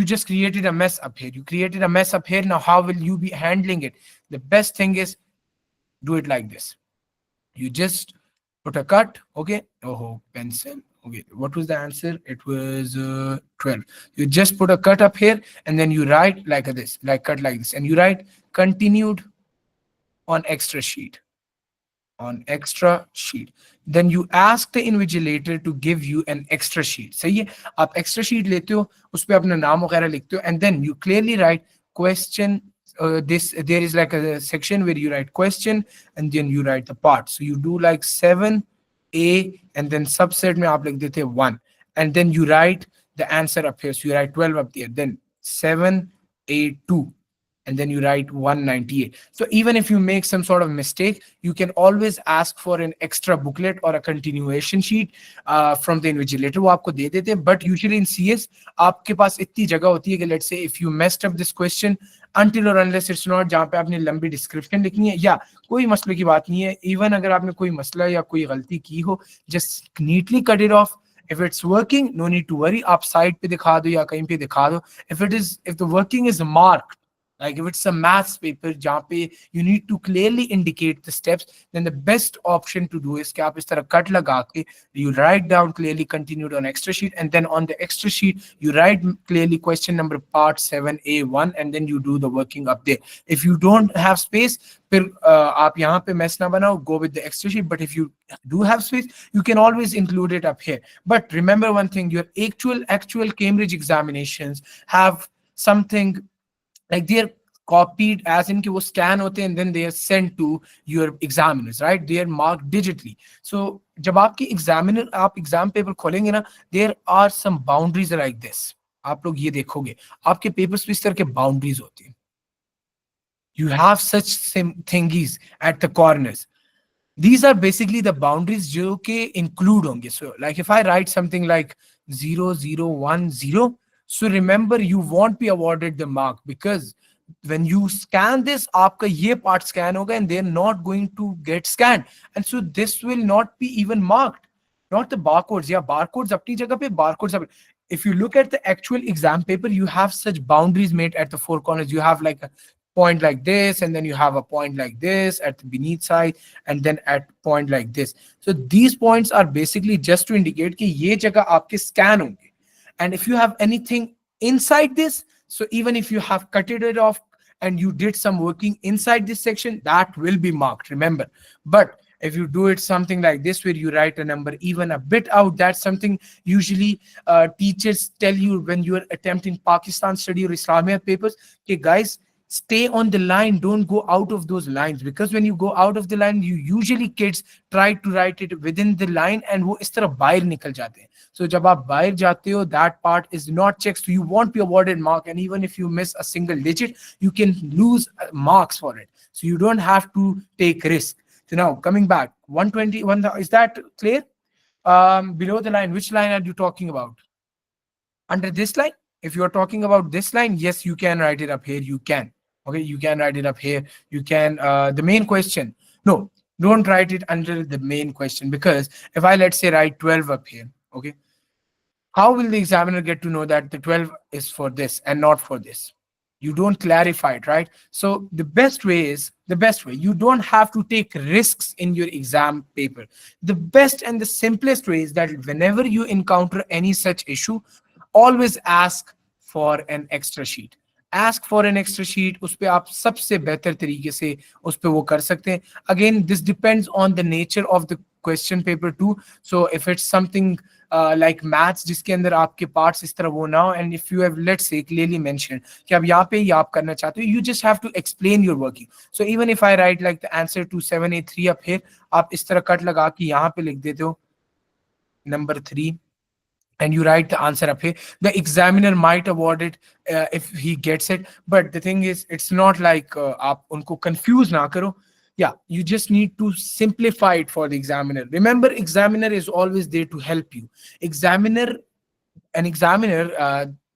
just created a mess up here. Now how will you be handling it? The best thing is do it like this. You just put a cut. Okay, pencil. Okay, what was the answer? It was 12. You just put a cut up here, and then you write like this, like cut like this, and you write continued on extra sheet. Then you ask the invigilator to give you an extra sheet. सही है, आप extra sheet लेते हो, उस पे अपना नाम वगैरह लिखते हो, and then you clearly write question. There is like a section where you write question, and then you write the part. So you do like 7A, and then subset में आप लिख देते 1, and then you write the answer up here. So you write 12 up there, then 7A2. and then you write 198. So even if you make some sort of mistake, you can always ask for an extra booklet or a continuation sheet from the invigilator. वो आपको दे देते हैं. But usually in CS आपके पास इतनी जगह होती है कि let's say if you messed up this question, until or unless it's not, जहाँ पे आपने लंबी डिस्क्रिप्शन लिखनी है, या कोई मसले की बात नहीं है, इवन अगर आपने कोई मसला या कोई गलती की हो, just neatly cut it off. If it's working, no need to worry. आप साइड पे दिखा दो या कहीं पे दिखा दो. If the working is marked, like if it's a maths paper जहाँ पे you need to clearly indicate the steps, then the best option to do is कि आप इस तरह cut लगा के you write down clearly continued on extra sheet, and then on the extra sheet you write clearly question number part 7A1, and then you do the working up there. If you don't have space, फिर आप यहाँ पे mess ना बनाओ, go with the extra sheet. But if you do have space, you can always include it up here. But remember one thing, your actual Cambridge examinations have something like they're copied as in कि वो scan होते हैं and then they are sent to your examiners, right? They are marked digitally. So जब आपकी आप exam paper खोलेंगे ना, there are some boundaries like this. आप लोग ये देखोगे, आपके papers पे इस तरह के boundaries होती हैं. You have such same thingies at the corners. These are basically the boundaries जो के include होंगे. So like if I write something like 0010, so remember you won't be awarded the mark, because when you scan this, आपका ये part scan होगा and they're not going to get scanned, and so this will not be even marked. Not the barcodes. Yeah, barcodes अपनी जगह पे, barcodes अपनी. If you look at the actual exam paper, you have such boundaries made at the four corners. You have like a point like this, and then you have a point like this at the beneath side, and then at point like this. So these points are basically just to indicate कि ये जगह आपके scan होंगे. And if you have anything inside this, so even if you have cut it off and you did some working inside this section, that will be marked, remember. But if you do it something like this, where you write a number even a bit out, that's something usually teachers tell you when you are attempting Pakistan study or Islamiyat papers. Okay, guys, stay on the line, don't go out of those lines, because when you go out of the line, you usually kids try to write it within the line and वो इस तरह बाहर निकल जाते हैं. So जब आप बाहर जाते हो, that part is not checked, so you won't be awarded mark, and even if you miss a single digit, you can lose marks for it. So you don't have to take risk. So now coming back, 121, is that clear? Below the line, which line are you talking about? Under this line? If you're talking about this line, yes, you can write it up here. You can. Okay, you can write it up here. You can, the main question. No, don't write it under the main question, because if I, let's say, write 12 up here, okay, how will the examiner get to know that the 12 is for this and not for this? You don't clarify it, right? So the best way, you don't have to take risks in your exam paper. The best and the simplest way is that whenever you encounter any such issue, always ask for an extra sheet. Ask for an extra sheet. उस पे आप सबसे बेहतर तरीके से उस पे वो कर सकते हैं. Again, this depends on the nature of the question paper too. So if it's something like maths जिसके अंदर आपके parts इस तरह वो ना हो, and if you have, let's say, clearly mentioned कि अब यहाँ पे ये आप करना चाहते हो, you just have to explain your working. So even if I write like the answer to 7A3 up here, आप इस तरह कट लगा के यहाँ पे लिख देते हो number 3, and you write the answer up here. The examiner might award it if he gets it, but the thing is, it's not like आप उनको confuse ना करो. Yeah, you just need to simplify it for the examiner. Remember, examiner is always there to help you. An examiner,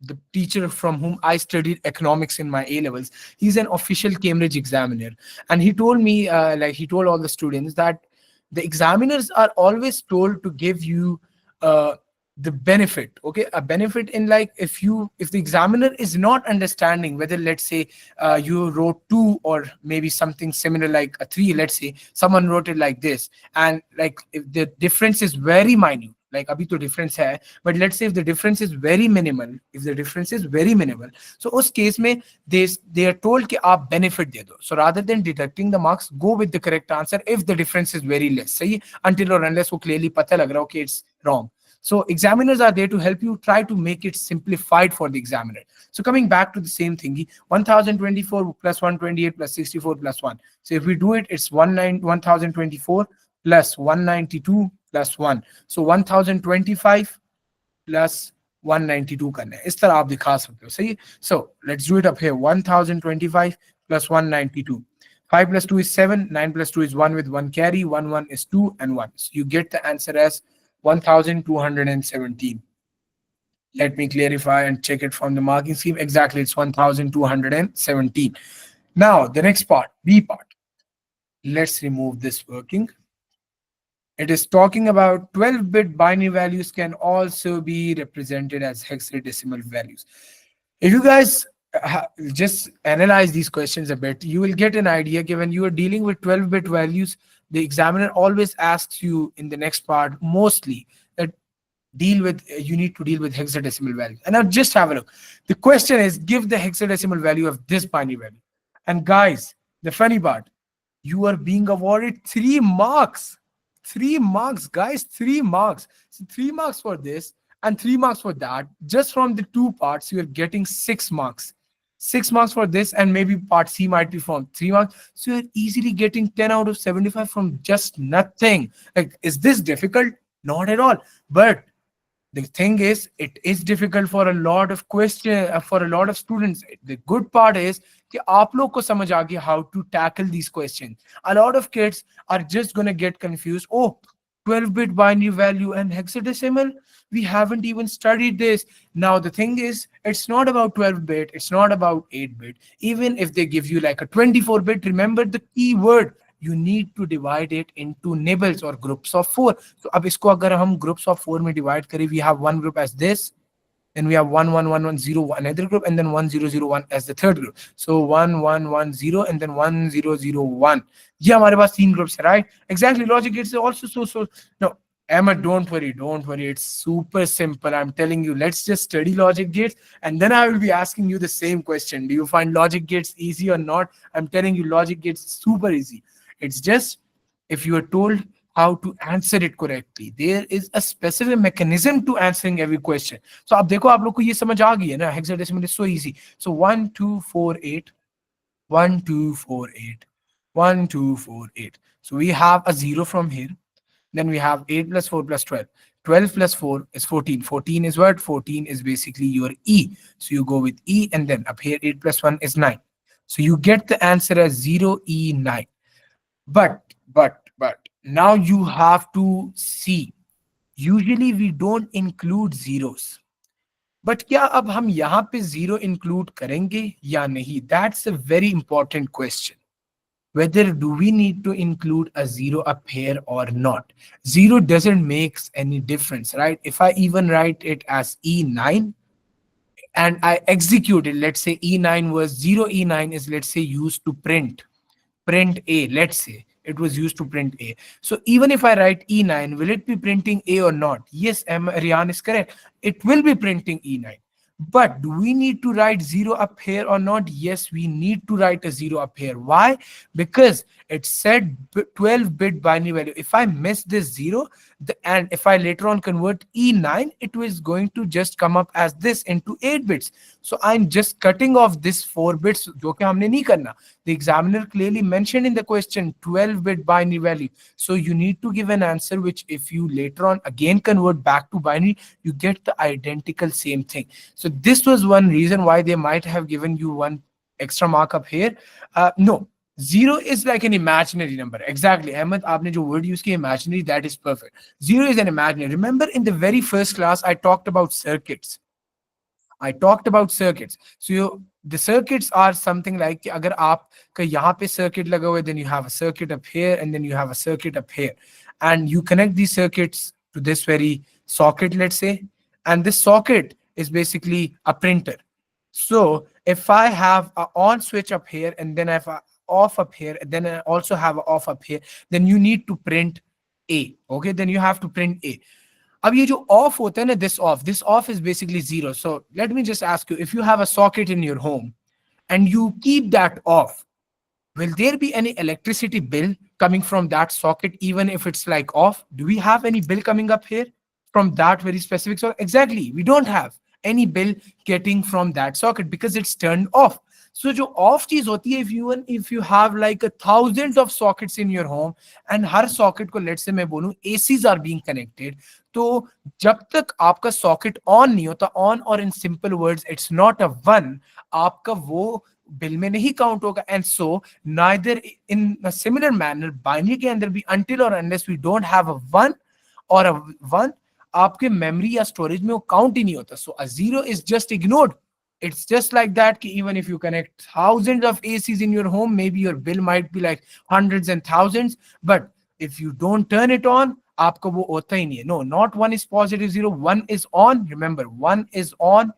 the teacher from whom I studied economics in my A levels, he's an official Cambridge examiner, and he told me, like he told all the students that the examiners are always told to give you the benefit. Okay, a benefit in like if the examiner is not understanding whether, let's say, you wrote 2 or maybe something similar like a 3, let's say someone wrote it like this, and like if the difference is very minute, like abhi to difference hai, but let's say if the difference is very minimal, so us case mein they are told कि आप benefit दे दो. So rather than deducting the marks, go with the correct answer if the difference is very less. सही, until or unless वो clearly पता लग रहा हो कि it's wrong. So examiners are there to help you. Try to make it simplified for the examiner. So coming back to the same thingy, 1024 plus 128 plus 64 plus 1. So if we do it, it's 1024 plus 192 plus 1. So 1025 plus 192 करना है, इस तरह आप दिखा सकते हो, सही है. So let's do it up here. 1025 plus 192. 5 plus 2 is 7, 9 plus 2 is 1 with 1 carry, 1 1 is 2 and 1. So you get the answer as 1217. Let me clarify and check it from the marking scheme. Exactly, it's 1217. Now, the next part, B part. Let's remove this working. It is talking about 12-bit binary values can also be represented as hexadecimal values. If you guys just analyze these questions a bit, you will get an idea. Given you are dealing with 12-bit values, the examiner always asks you in the next part mostly that you need to deal with hexadecimal values. And now just have a look. The question is, give the hexadecimal value of this binary value. And guys, the funny part, you are being awarded 3 marks. 3 marks, guys, 3 marks. So 3 marks for this and 3 marks for that. Just from the 2 parts, you are getting 6 marks. 6 marks for this, and maybe part C might be from 3 marks. So you're easily getting 10 out of 75 from just nothing. Like, is this difficult? Not at all. But the thing is, it is difficult for a lot of for a lot of students. The good part is कि आप लोग को समझ आ गया how to tackle these questions. A lot of kids are just going to get confused. Oh, 12-bit binary value and hexadecimal, we haven't even studied this. Now the thing is, it's not about 12-bit, it's not about 8-bit. Even if they give you like a 24-bit, remember the key word, you need to divide it into nibbles or groups of 4. So अब इसको अगर हम groups of 4 में divide करें, we have one group as this, then we have 1 1 1 1 0 another group, and then 1 0 0 1 as the third group. So 1 1 1 0 and then 1 0 0 1. ये हमारे पास 3 groups है, right? Exactly. Logic gates are also so. No, Emma, don't worry. It's super simple. I'm telling you, let's just study logic gates, and then I will be asking you the same question. Do you find logic gates easy or not? I'm telling you, logic gates is super easy. It's just if you are told how to answer it correctly, there is a specific mechanism to answering every question. So अब देखो आप लोग को ये समझ आ गई है ना, hexadecimal is so easy. So 1 2 4 8 1 2 4 8 1 2 4 8. So we have a 0 from here. Then we have 8 plus 4 plus 12. 12 plus 4 is 14. 14 is what? 14 is basically your E. So you go with E, and then up here 8 plus 1 is 9. So you get the answer as 0E9. But now you have to see. Usually we don't include zeros. But क्या अब हम यहाँ पे zero include करेंगे या नहीं? That's a very important question. Whether do we need to include a 0 up here or not? 0 doesn't make any difference, right? If I even write it as E9 and I execute it, let's say E9 was 0E9 is, let's say, used to print A, let's say it was used to print A. So even if I write E9, will it be printing A or not? Yes, Rian is correct. It will be printing E9. But do we need to write 0 up here or not? Yes, we need to write a 0 up here. Why? Because it said 12-bit binary value. If I miss this 0, and if I later on convert E9, it was going to just come up as this into 8 bits. So I'm just cutting off this 4 bits, जो कि हमने नहीं करना. The examiner clearly mentioned in the question 12-bit binary value. So you need to give an answer which, if you later on again convert back to binary, you get the identical same thing. So this was one reason why they might have given you one extra mark up here. No, 0 is like an imaginary number. Exactly. Ahmed, aapne jo word use kiya, imaginary, that is perfect. 0 is an imaginary. Remember in the very first class, I talked about circuits. So the circuits are something like, agar aap ka yahan pe circuit laga hua hai, then you have a circuit up here, and then you have a circuit up here. And you connect these circuits to this very socket, let's say. And this socket is basically a printer. So if I have an on switch up here, and then I have an off up here, then I also have an off up here, then you need to print A. Okay, then you have to print A. अब ये जो off होता है ना, this off is basically 0. So let me just ask you, if you have a socket in your home and you keep that off, will there be any electricity bill coming from that socket even if it's like off? Do we have any bill coming up here from that very specific socket? Exactly, we don't have any bill getting from that socket because it's turned off. So जो off चीज होती है, if you have like a thousands of sockets in your home and her socket को let's say मैं बोलूं ACs are being connected, तो जब तक आपका socket on नहीं होता, on or in simple words it's not a one, आपका वो बिल में नहीं काउंट होगा. And so neither in a similar manner binary के अंदर भी until or unless we don't have a one or a one, आपके मेमोरी या स्टोरेज में वो काउंट ही नहीं होता. So a zero is just ignored. It's just like that कि even if you connect thousands of ACs in your home, maybe your bill might be like hundreds and thousands, but if you don't turn it on, आपको वो होता ही नहीं है. No, not one is positive zero, one is on. Remember, one is on,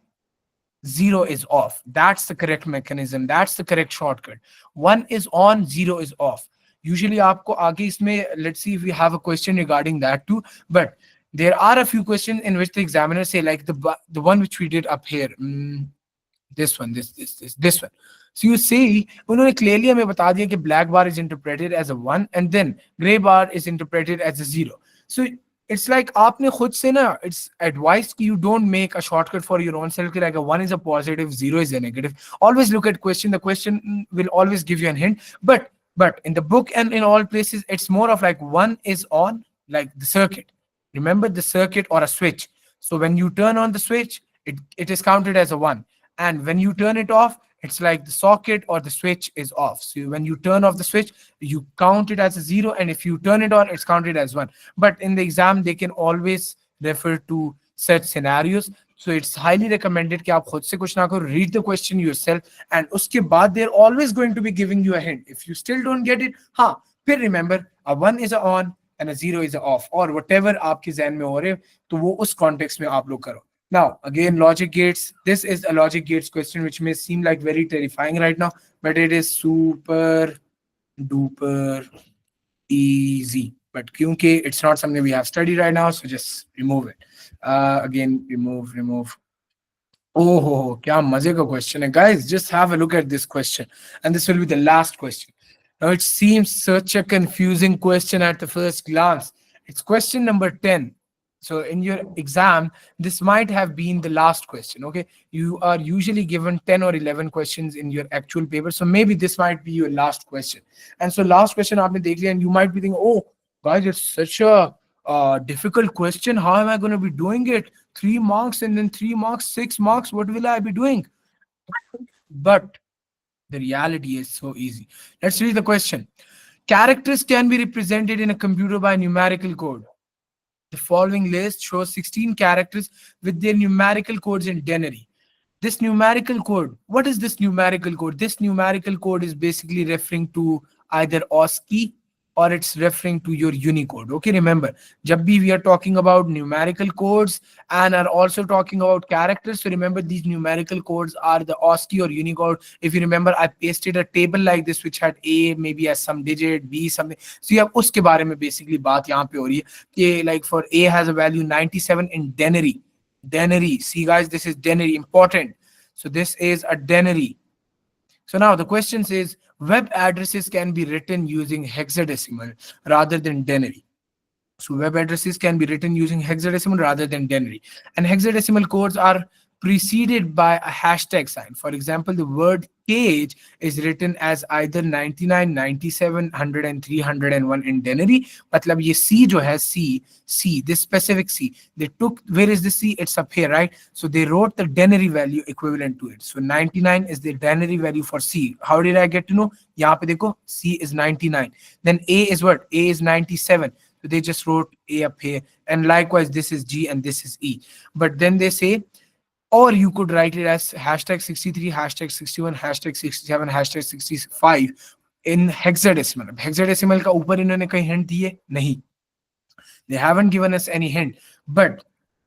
zero is off. That's the correct mechanism. That's the correct shortcut. One is on, zero is off. Usually आपको आगे इसमें, let's see if we have a question regarding that too. But there are a few questions in which the examiner say like the one which we did up here. This one, this one. So you see, उन्होंने clearly हमें बता दिया कि black bar is interpreted as a one and then gray bar is interpreted as a zero. So it's like आपने खुद से ना, it's advised कि you don't make a shortcut for your own self, like a one is a positive, zero is a negative. Always look at question. The question will always give you a hint. But in the book and in all places, it's more of like one is on, like the circuit. Remember the circuit or a switch. So when you turn on the switch, it is counted as a one. And when you turn it off, it's like the socket or the switch is off. So when you turn off the switch, you count it as a zero. And if you turn it on, it's counted as one. But in the exam, they can always refer to such scenarios. So it's highly recommended कि आप खुद से कुछ ना करो, read the question yourself. And उसके बाद they're always going to be giving you a hint. If you still don't get it, हाँ, फिर remember, a one is a on and a zero is a off. Or whatever आपके ज़हन में हो रहे, तो वो उस context में आप लोग करो. Now, again, logic gates. This is a logic gates question, which may seem like very terrifying right now, but it is super duper easy. But kyunki it's not something we have studied right now, so just remove it. Again, remove. Oh, kya maze ka question hai. Guys, just have a look at this question. And this will be the last question. Now, it seems such a confusing question at the first glance. It's question number 10. So in your exam, this might have been the last question. Okay, you are usually given 10 or 11 questions in your actual paper, so maybe this might be your last question. And so last question aapne dekh liya, and you might be thinking, oh guys, it's such a difficult question. How am I going to be doing it? 3 marks and then 3 marks, 6 marks, what will I be doing? But the reality is so easy. Let's read the question. Characters can be represented in a computer by numerical code. The following list shows 16 characters with their numerical codes in denary. This numerical code, what is this numerical code? This numerical code is basically referring to either OSCI or it's referring to your Unicode. Okay, remember, jab bhi we are talking about numerical codes and are also talking about characters. So remember, these numerical codes are the OSCI or Unicode. If you remember, I pasted a table like this which had A maybe as some digit, B something. So you have uske bare mein basically baat yahan pe ho rahi hai कि like for A has a value 97 in denary. Denary. See guys, this is denary, important. So this is a denary. So now the question says web addresses can be written using hexadecimal rather than denary. So web addresses can be written using hexadecimal rather than denary. And hexadecimal codes are preceded by a hashtag sign. For example, the word cage is written as either 99, 97, 100 and 301 in denary. Matlab ye C jo hai, C, this specific C. They took, where is the C? It's up here, right? So they wrote the denary value equivalent to it. So 99 is the denary value for C. How did I get to know? Yahan pe dekho, C is 99. Then A is what? A is 97. So they just wrote A up here. And likewise, this is G and this is E. But then they say, or you could write it as hashtag 63, hashtag 61, hashtag 67, hashtag 65 in hexadecimal. Hexadecimal ka upar inhone kahin hint diye? Nahi. They haven't given us any hint. But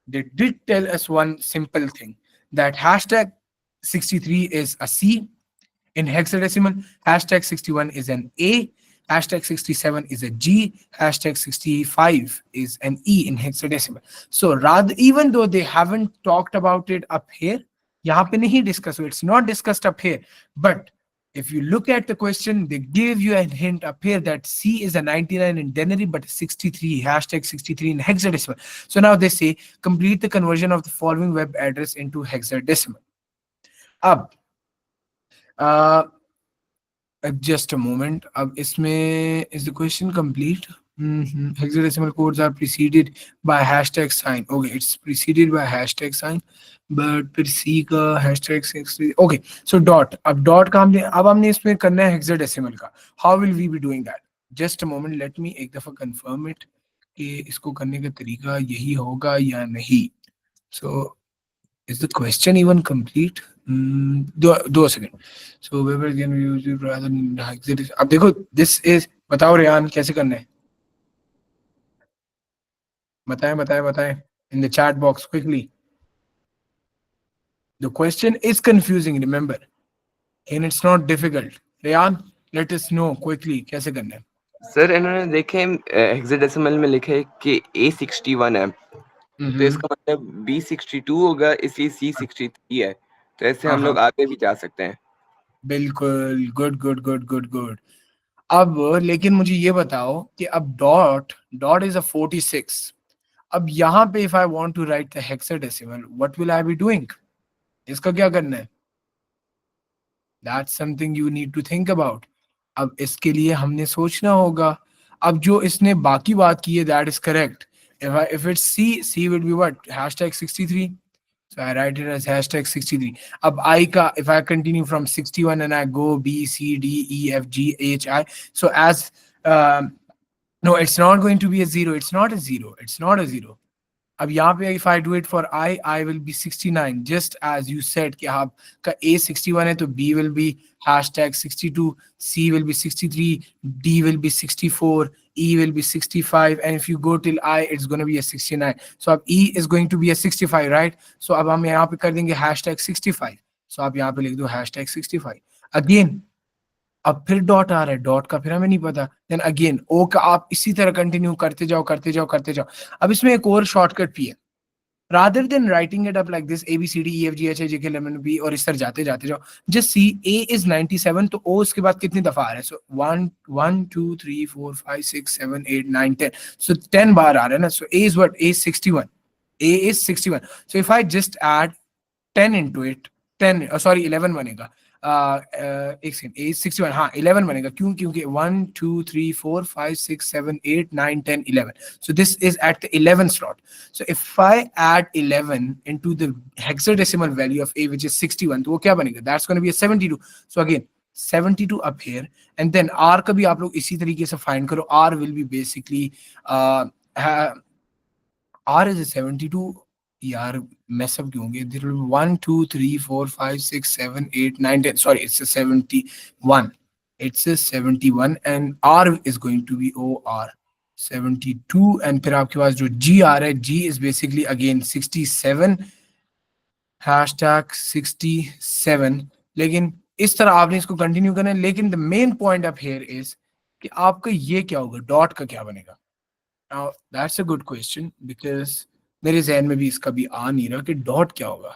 they did tell us one simple thing, that hashtag 63 is a C in hexadecimal, hashtag 61 is an A, hashtag 67 is a G, hashtag 65 is an E in hexadecimal. So rather, even though they haven't talked about it up here, yahan pe nahi discussed, so it's not discussed up here. But if you look at the question, they give you a hint up here that C is a 99 in denary, but 63, hashtag 63 in hexadecimal. So now they say, complete the conversion of the following web address into hexadecimal. Ab, just a moment, अब इसमें is the question complete? Hexadecimal codes are preceded by hashtag sign. Okay, it's preceded by hashtag sign, but फिर C का hashtag 6. Okay, so dot. अब dot का हमने, अब हमने इसमें करना है hexadecimal का. How will we be doing that? Just a moment, let me एक दफा confirm it कि इसको करने का तरीका यही होगा या नहीं. So is the question even complete? दो second. So whoever can use it rather than hexadecimal. अब देखो, this is, बताओ रेहान कैसे करना है? बताएं बताएं बताएं in the chat box quickly. The question is confusing, remember, and it's not difficult. Rayan, let us know quickly कैसे करना है. सर इन्होंने देखे हेक्साडेसिमल में लिखा है कि A61 है, तो इसका मतलब B62 होगा, इसलिए C63 है, तो ऐसे हम लोग आगे भी जा सकते हैं. बिल्कुल, good good good good good. अब लेकिन मुझे ये बताओ कि अब डॉट इज अ 46. अब यहाँ पे if I want to write the hexadecimal, what will I be doing? इसका क्या करना है? That's something you need to think about. अब इसके लिए हमने सोचना होगा. अब जो इसने बाकी बात की है, that is correct. If it's C would be what? Hashtag 63. So I write it as hashtag 63. अब I का, if I continue from 61 and I go B, C, D, E, F, G, H, I. So as, no, it's not going to be a zero. It's not a zero. It's not a zero. अब यहाँ पे if I do it for I will be 69, just as you said कि आपका A 61 है तो B will be hashtag 62, C will be 63, D will be 64, E will be 65, and if you go till I, it's going to be a 69. So अब E is going to be a 65, right? So अब हम यहाँ पे कर देंगे hashtag 65. So आप यहाँ पे लिख दो hashtag 65. Again, अब फिर डॉट आ रहा है, डॉट का फिर हमें नहीं पता. देन अगेन ओ का आप इसी तरह कंटिन्यू करते जाओ करते जाओ करते जाओ. अब इसमें एक और शॉर्टकट भी है. Rather than writing it up like this A B C D E F G H I J K L M N B और इस तरह जाते जाते जाओ, जस्ट सी ए इज 97, तो ओ उसके बाद कितनी दफा आ रहा है? सो 1 2 3 4 5 6 7 8 9 10, सो 10 बार आ रहा है ना. So A is what? A 61. A is 61. So if I just add 10 into it, 10 sorry 11 बनेगा. एक सेकंड, ए 61, हाँ 11 बनेगा. क्यों? क्योंकि 1 2 3 4 5 6 7 8 9 10 11. So this is at the 11th slot. So if I add 11 into the hexadecimal value of a, which is 61, तो वो क्या बनेगा? That's going to be a 72. So again 72 up here, and then r का भी आप लोग इसी तरीके से फाइंड करो. r will be basically r is a 72. यार mess up क्यों होंगे? There will be 1 2 3 4 5 6 7 8 9 10. Sorry, it's a 71. It's a 71 and R is going to be OR 72. And फिर आपके पास जो G आ रहा है, G is basically again 67, hashtag 67. लेकिन इस तरह आपने इसको कंटिन्यू करना है. लेकिन the main point up here is कि आपका ये क्या होगा? डॉट का क्या बनेगा? Now that's a good question because मेरे जहन में भी इसका भी आ नहीं रहा कि डॉट क्या होगा.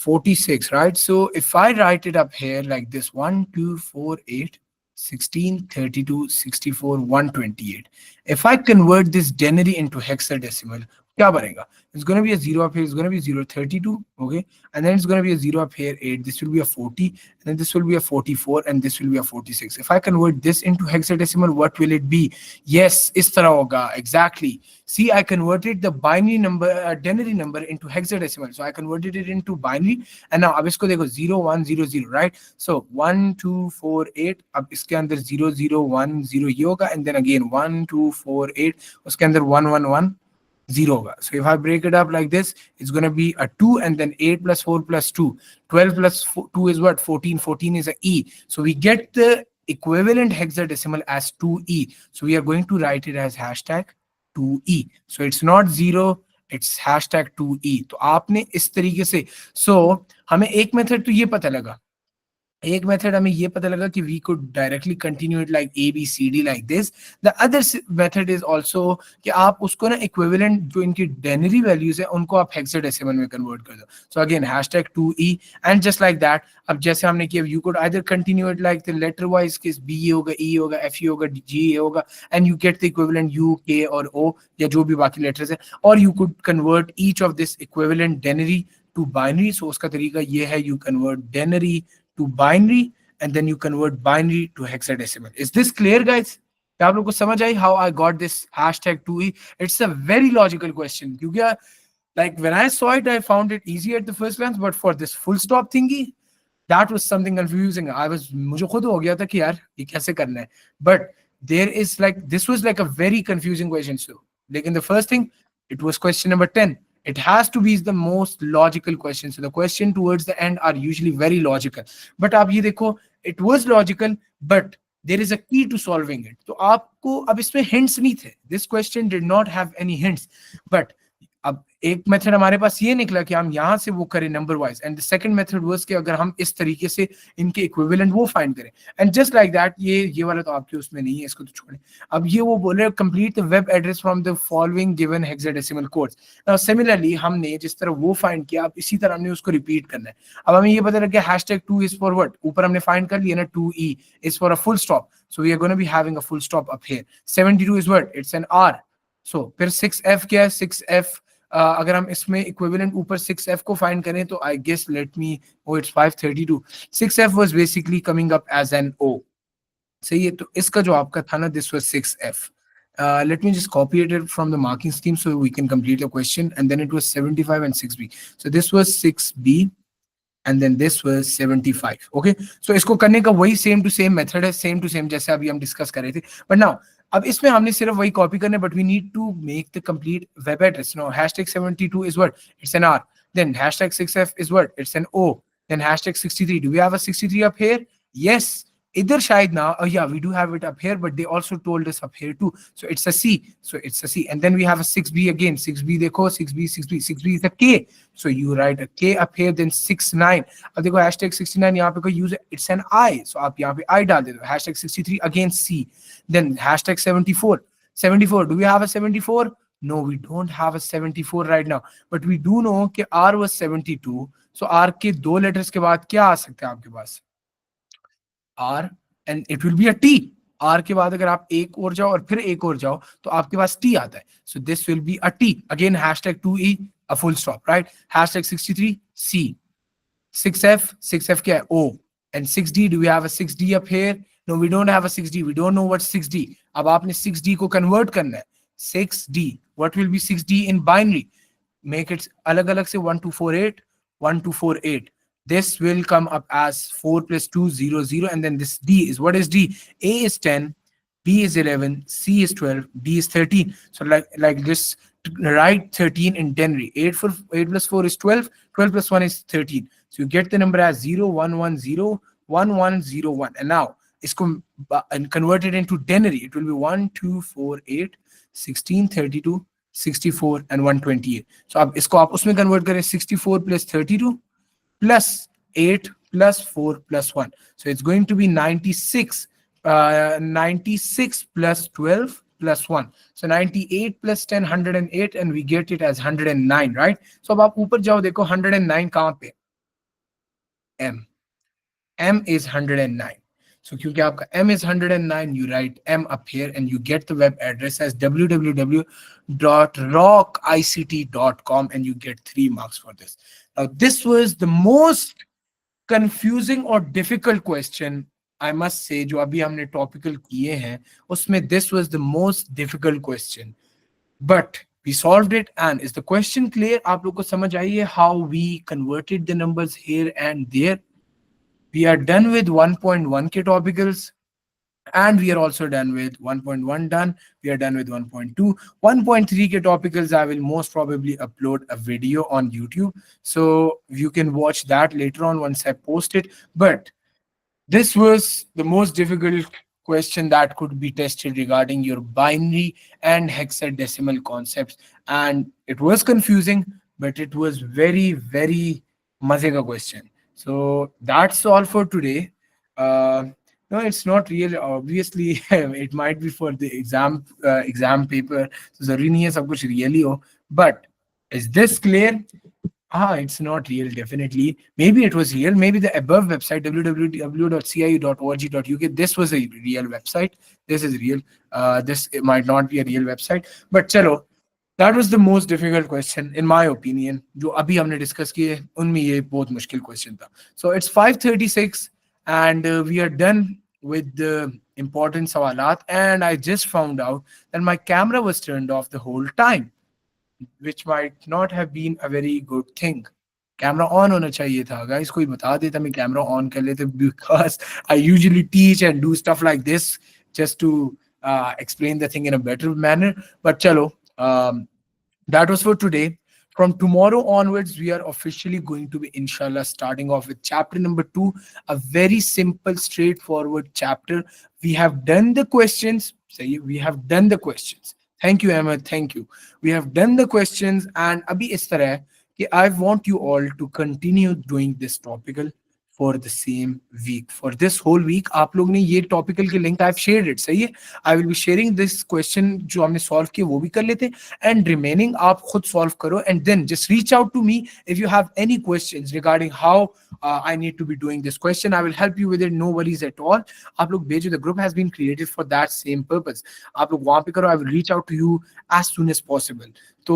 46, right? So if I write it up here like this, 1 2 4 8 16 32 64 128. If I convert this denary into hexadecimal, क्या बनेगा? It's going to be a 0 up here, it's going to be 0 32, okay, and then it's going to be a 0 up here 8, this will be a 40, and then this will be a 44, and this will be a 46. If I convert this into hexadecimal, what will it be? Yes, इस तरह होगा. Exactly. See, I converted the binary number, denary number into hexadecimal. So I converted it into binary, and now अब इसको देखो 0 1 0 0, right? So 1 2 4 8, अब इसके अंदर 0 0 1 0 ये होगा, and then again 1 2 4 8, उसके अंदर 1 1 1 0 होगा. So if I break it up like this, it's going to be a 2, and then 8 plus 4 plus 2, 12 plus 2 is what? 14. 14 is a E. So we get the equivalent hexadecimal as 2E. So we are going to write it as hashtag 2E. So it's not 0, it's hashtag 2E. तो आपने इस तरीके से, so हमें एक method तो ये पता लगा, एक मेथड हमें ये पता लगा कि we could directly continue it like A B C D like this. The other method is also कि आप उसको ना इक्विवेलेंट जो इनकी डेनरी वैल्यूज है उनको आप हेक्साडेसिमल में कन्वर्ट कर दो. So again hashtag 2E and just like that. अब जैसे हमने किया, you could either continue it like the letter wise case, B A होगा, ई होगा, एफ ई होगा, जी ए होगा, and you get the equivalent U K और ओ या जो भी बाकी लेटर्स है, और you could convert each of this equivalent denary to binary. So उसका तरीका ये है, you convert denary to binary and then you convert binary to hexadecimal. Is this clear, guys? क्या आप लोग को समझ आई how I got this hashtag 2e? It's a very logical question क्योंकि like when I saw it, I found it easy at the first glance, but for this full stop thingy, that was something confusing. मुझे खुद हो गया था कि यार ये कैसे करना है. But there is like, this was like a very confusing question. So like in the first thing, it was question number 10. It has to be the most logical question. So the question towards the end are usually very logical. But आप ये देखो, it was logical, but there is a key to solving it. तो आपको अब इसमें hints नहीं थे. This question did not have any hints. But अब एक मेथड हमारे पास ये निकला कि हम यहाँ से वो करें number wise, and the second method was कि अगर हम इस तरीके से इनके इक्विवेलेंट वो फाइंड करें, एंड जस्ट लाइक दैट, ये वाला तो आपके उसमें नहीं है, इसको तो छोड़ें. अब ये वो बोल रहे हैं complete the web address from the following given hexadecimal codes. Now similarly हमने जिस तरह वो फाइंड किया, अब इसी तरह हमने उसको रिपीट करना है. अब हमें ये पता लग गया #2 इज फॉर व्हाट, ऊपर हमने फाइंड कर लिया ना, 2e is for a full stop. So we are gonna be having a full stop up here. 72 is what, it's an r. So फिर 6f क्या है, 6f अगर हम इसमें इक्विवेलेंट ऊपर 6f को फाइंड करें तो I guess let me, oh it's 532. 6f was basically coming up as an o. सही है, तो इसका जो आपका था ना, this was 6f. Let me just copy it from the marking scheme so we can complete the question. And then it was 75 and 6b. So this was 6b and then this was 75. Okay, so इसको करने का वही same to same method है, same to same जैसे अभी हम discuss कर रहे थे. बट नाउ अब इसमें हमने सिर्फ वही कॉपी करना है, but we need to make the complete web address. No, #72 is what, it's an r. Then #6f is what, it's an o. Then #63, do we have a 63 up here? Yes. Either शायद now, oh yeah, we do have it up here, but they also told us up here too. So it's a C. So it's a C. And then we have a 6B again. 6B देखो, 6B, 6B, 6B is a K. So you write a K up here, then 69. अब देखो #69 यहाँ पे कोई use, it's an I. So आप यहाँ पे I डाल दे दो. #63 again C. Then #74. 74. Do we have a 74? No, we don't have a 74 right now. But we do know कि R was 72. So R के दो letters के बाद क्या आ सकता है आपके पास? R and it will be a T. R के बाद अगर आप एक और जाओ और फिर एक और जाओ तो आपके पास T आता है. So this will be a T. Again #2e, a full stop, right? #63 C. 6f क्या है? O. And 6d, do we have a 6d up here? No, we don't have a 6d. We don't know what 6d. अब आपने 6d को convert करना है. 6d. What will be 6d in binary? Make it अलग अलग से 1248, 1248. This will come up as 4 + 2 0 0, and then this d is, what is d? A is 10, B is 11, C is 12, D is 13. So like this, write 13 in denary. 8 + 4 is 12, 12 + 1 is 13. So you get the number as 0 1 1 0 1 1 0 1. And now इसको convert it into denary. It will be 1 2 4 8 16 32 64 and 128. So अब इसको आप उसमें convert करें, 64 + 32 plus 8 plus 4 plus 1. So it's going to be 96. 96 plus 12 plus 1. So 98 plus 10, 108, and we get it as 109, right? So अब आप ऊपर जाओ, देखो 109 कहाँ पे? M. M is 109. So क्योंकि आपका M is 109, you write M up here and you get the web address as www.rockict.com and you get 3 marks for this. Now this was the most confusing or difficult question, I must say, जो अभी हमने topical किए हैं उसमें this was the most difficult question, but we solved it. And is the question clear? आप लोग को समझ आई है how we converted the numbers here and there? We are done with 1.1 k topicals, and we are also done with 1.1 done. We are done with 1.2. 1.3 k topicals, I will most probably upload a video on YouTube, so you can watch that later on once I post it. But this was the most difficult question that could be tested regarding your binary and hexadecimal concepts, and it was confusing, but it was very very maze ka question. So that's all for today. No, it's not real, obviously. It might be for the exam paper, so zaruri nahi hai sab kuch really ho. But is this clear? It's not real, definitely. Maybe it was real. Maybe the above website, www.ciu.org.uk, this was a real website. This is real. This might not be a real website, but chalo, That was the most difficult question in my opinion. जो अभी हमने discuss किए उनमें ये बहुत मुश्किल question था. So it's 5:36 and we are done with the important सवालात and I just found out that my camera was turned off the whole time, which might not have been a very good thing. Camera on होना चाहिए था guys, कोई बता देता मैं camera on कर लेते, because I usually teach and do stuff like this just to explain the thing in a better manner. But chalo, that was for today. From tomorrow onwards, we are officially going to be, inshallah, starting off with chapter number 2, a very simple, straightforward chapter. We have done the questions. Say, we have done the questions. Thank you, Ahmed. Thank you. We have done the questions, and abhi is tarah hai कि I want you all to continue doing this topical for the same week. For this whole week, आप लोग ने ये topical की link I've shared it. सही है? I will be sharing this question जो हमने solve किए वो भी कर लेते and remaining आप खुद solve करो and then just reach out to me if you have any questions regarding how I need to be doing this question. I will help you with it. No worries at all. आप लोग भेजो. The group has been created for that same purpose. आप लोग वहाँ पे करो. I will reach out to you as soon as possible. तो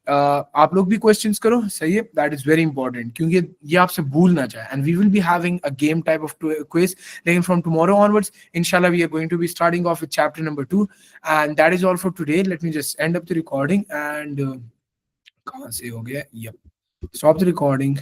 आप लोग भी क्वेश्चंस करो. सही है? दैट इज वेरी इंपॉर्टेंट क्योंकि ये आपसे भूल ना जाए. And we will be having a game type of quiz. लेकिन फ्रॉम टुमारो ऑनवर्ड्स इंशाल्लाह we are going to be starting off with chapter number 2 and that is all for today. Let me just end up the recording and कहाँ से हो गया? Yep, stop the recording.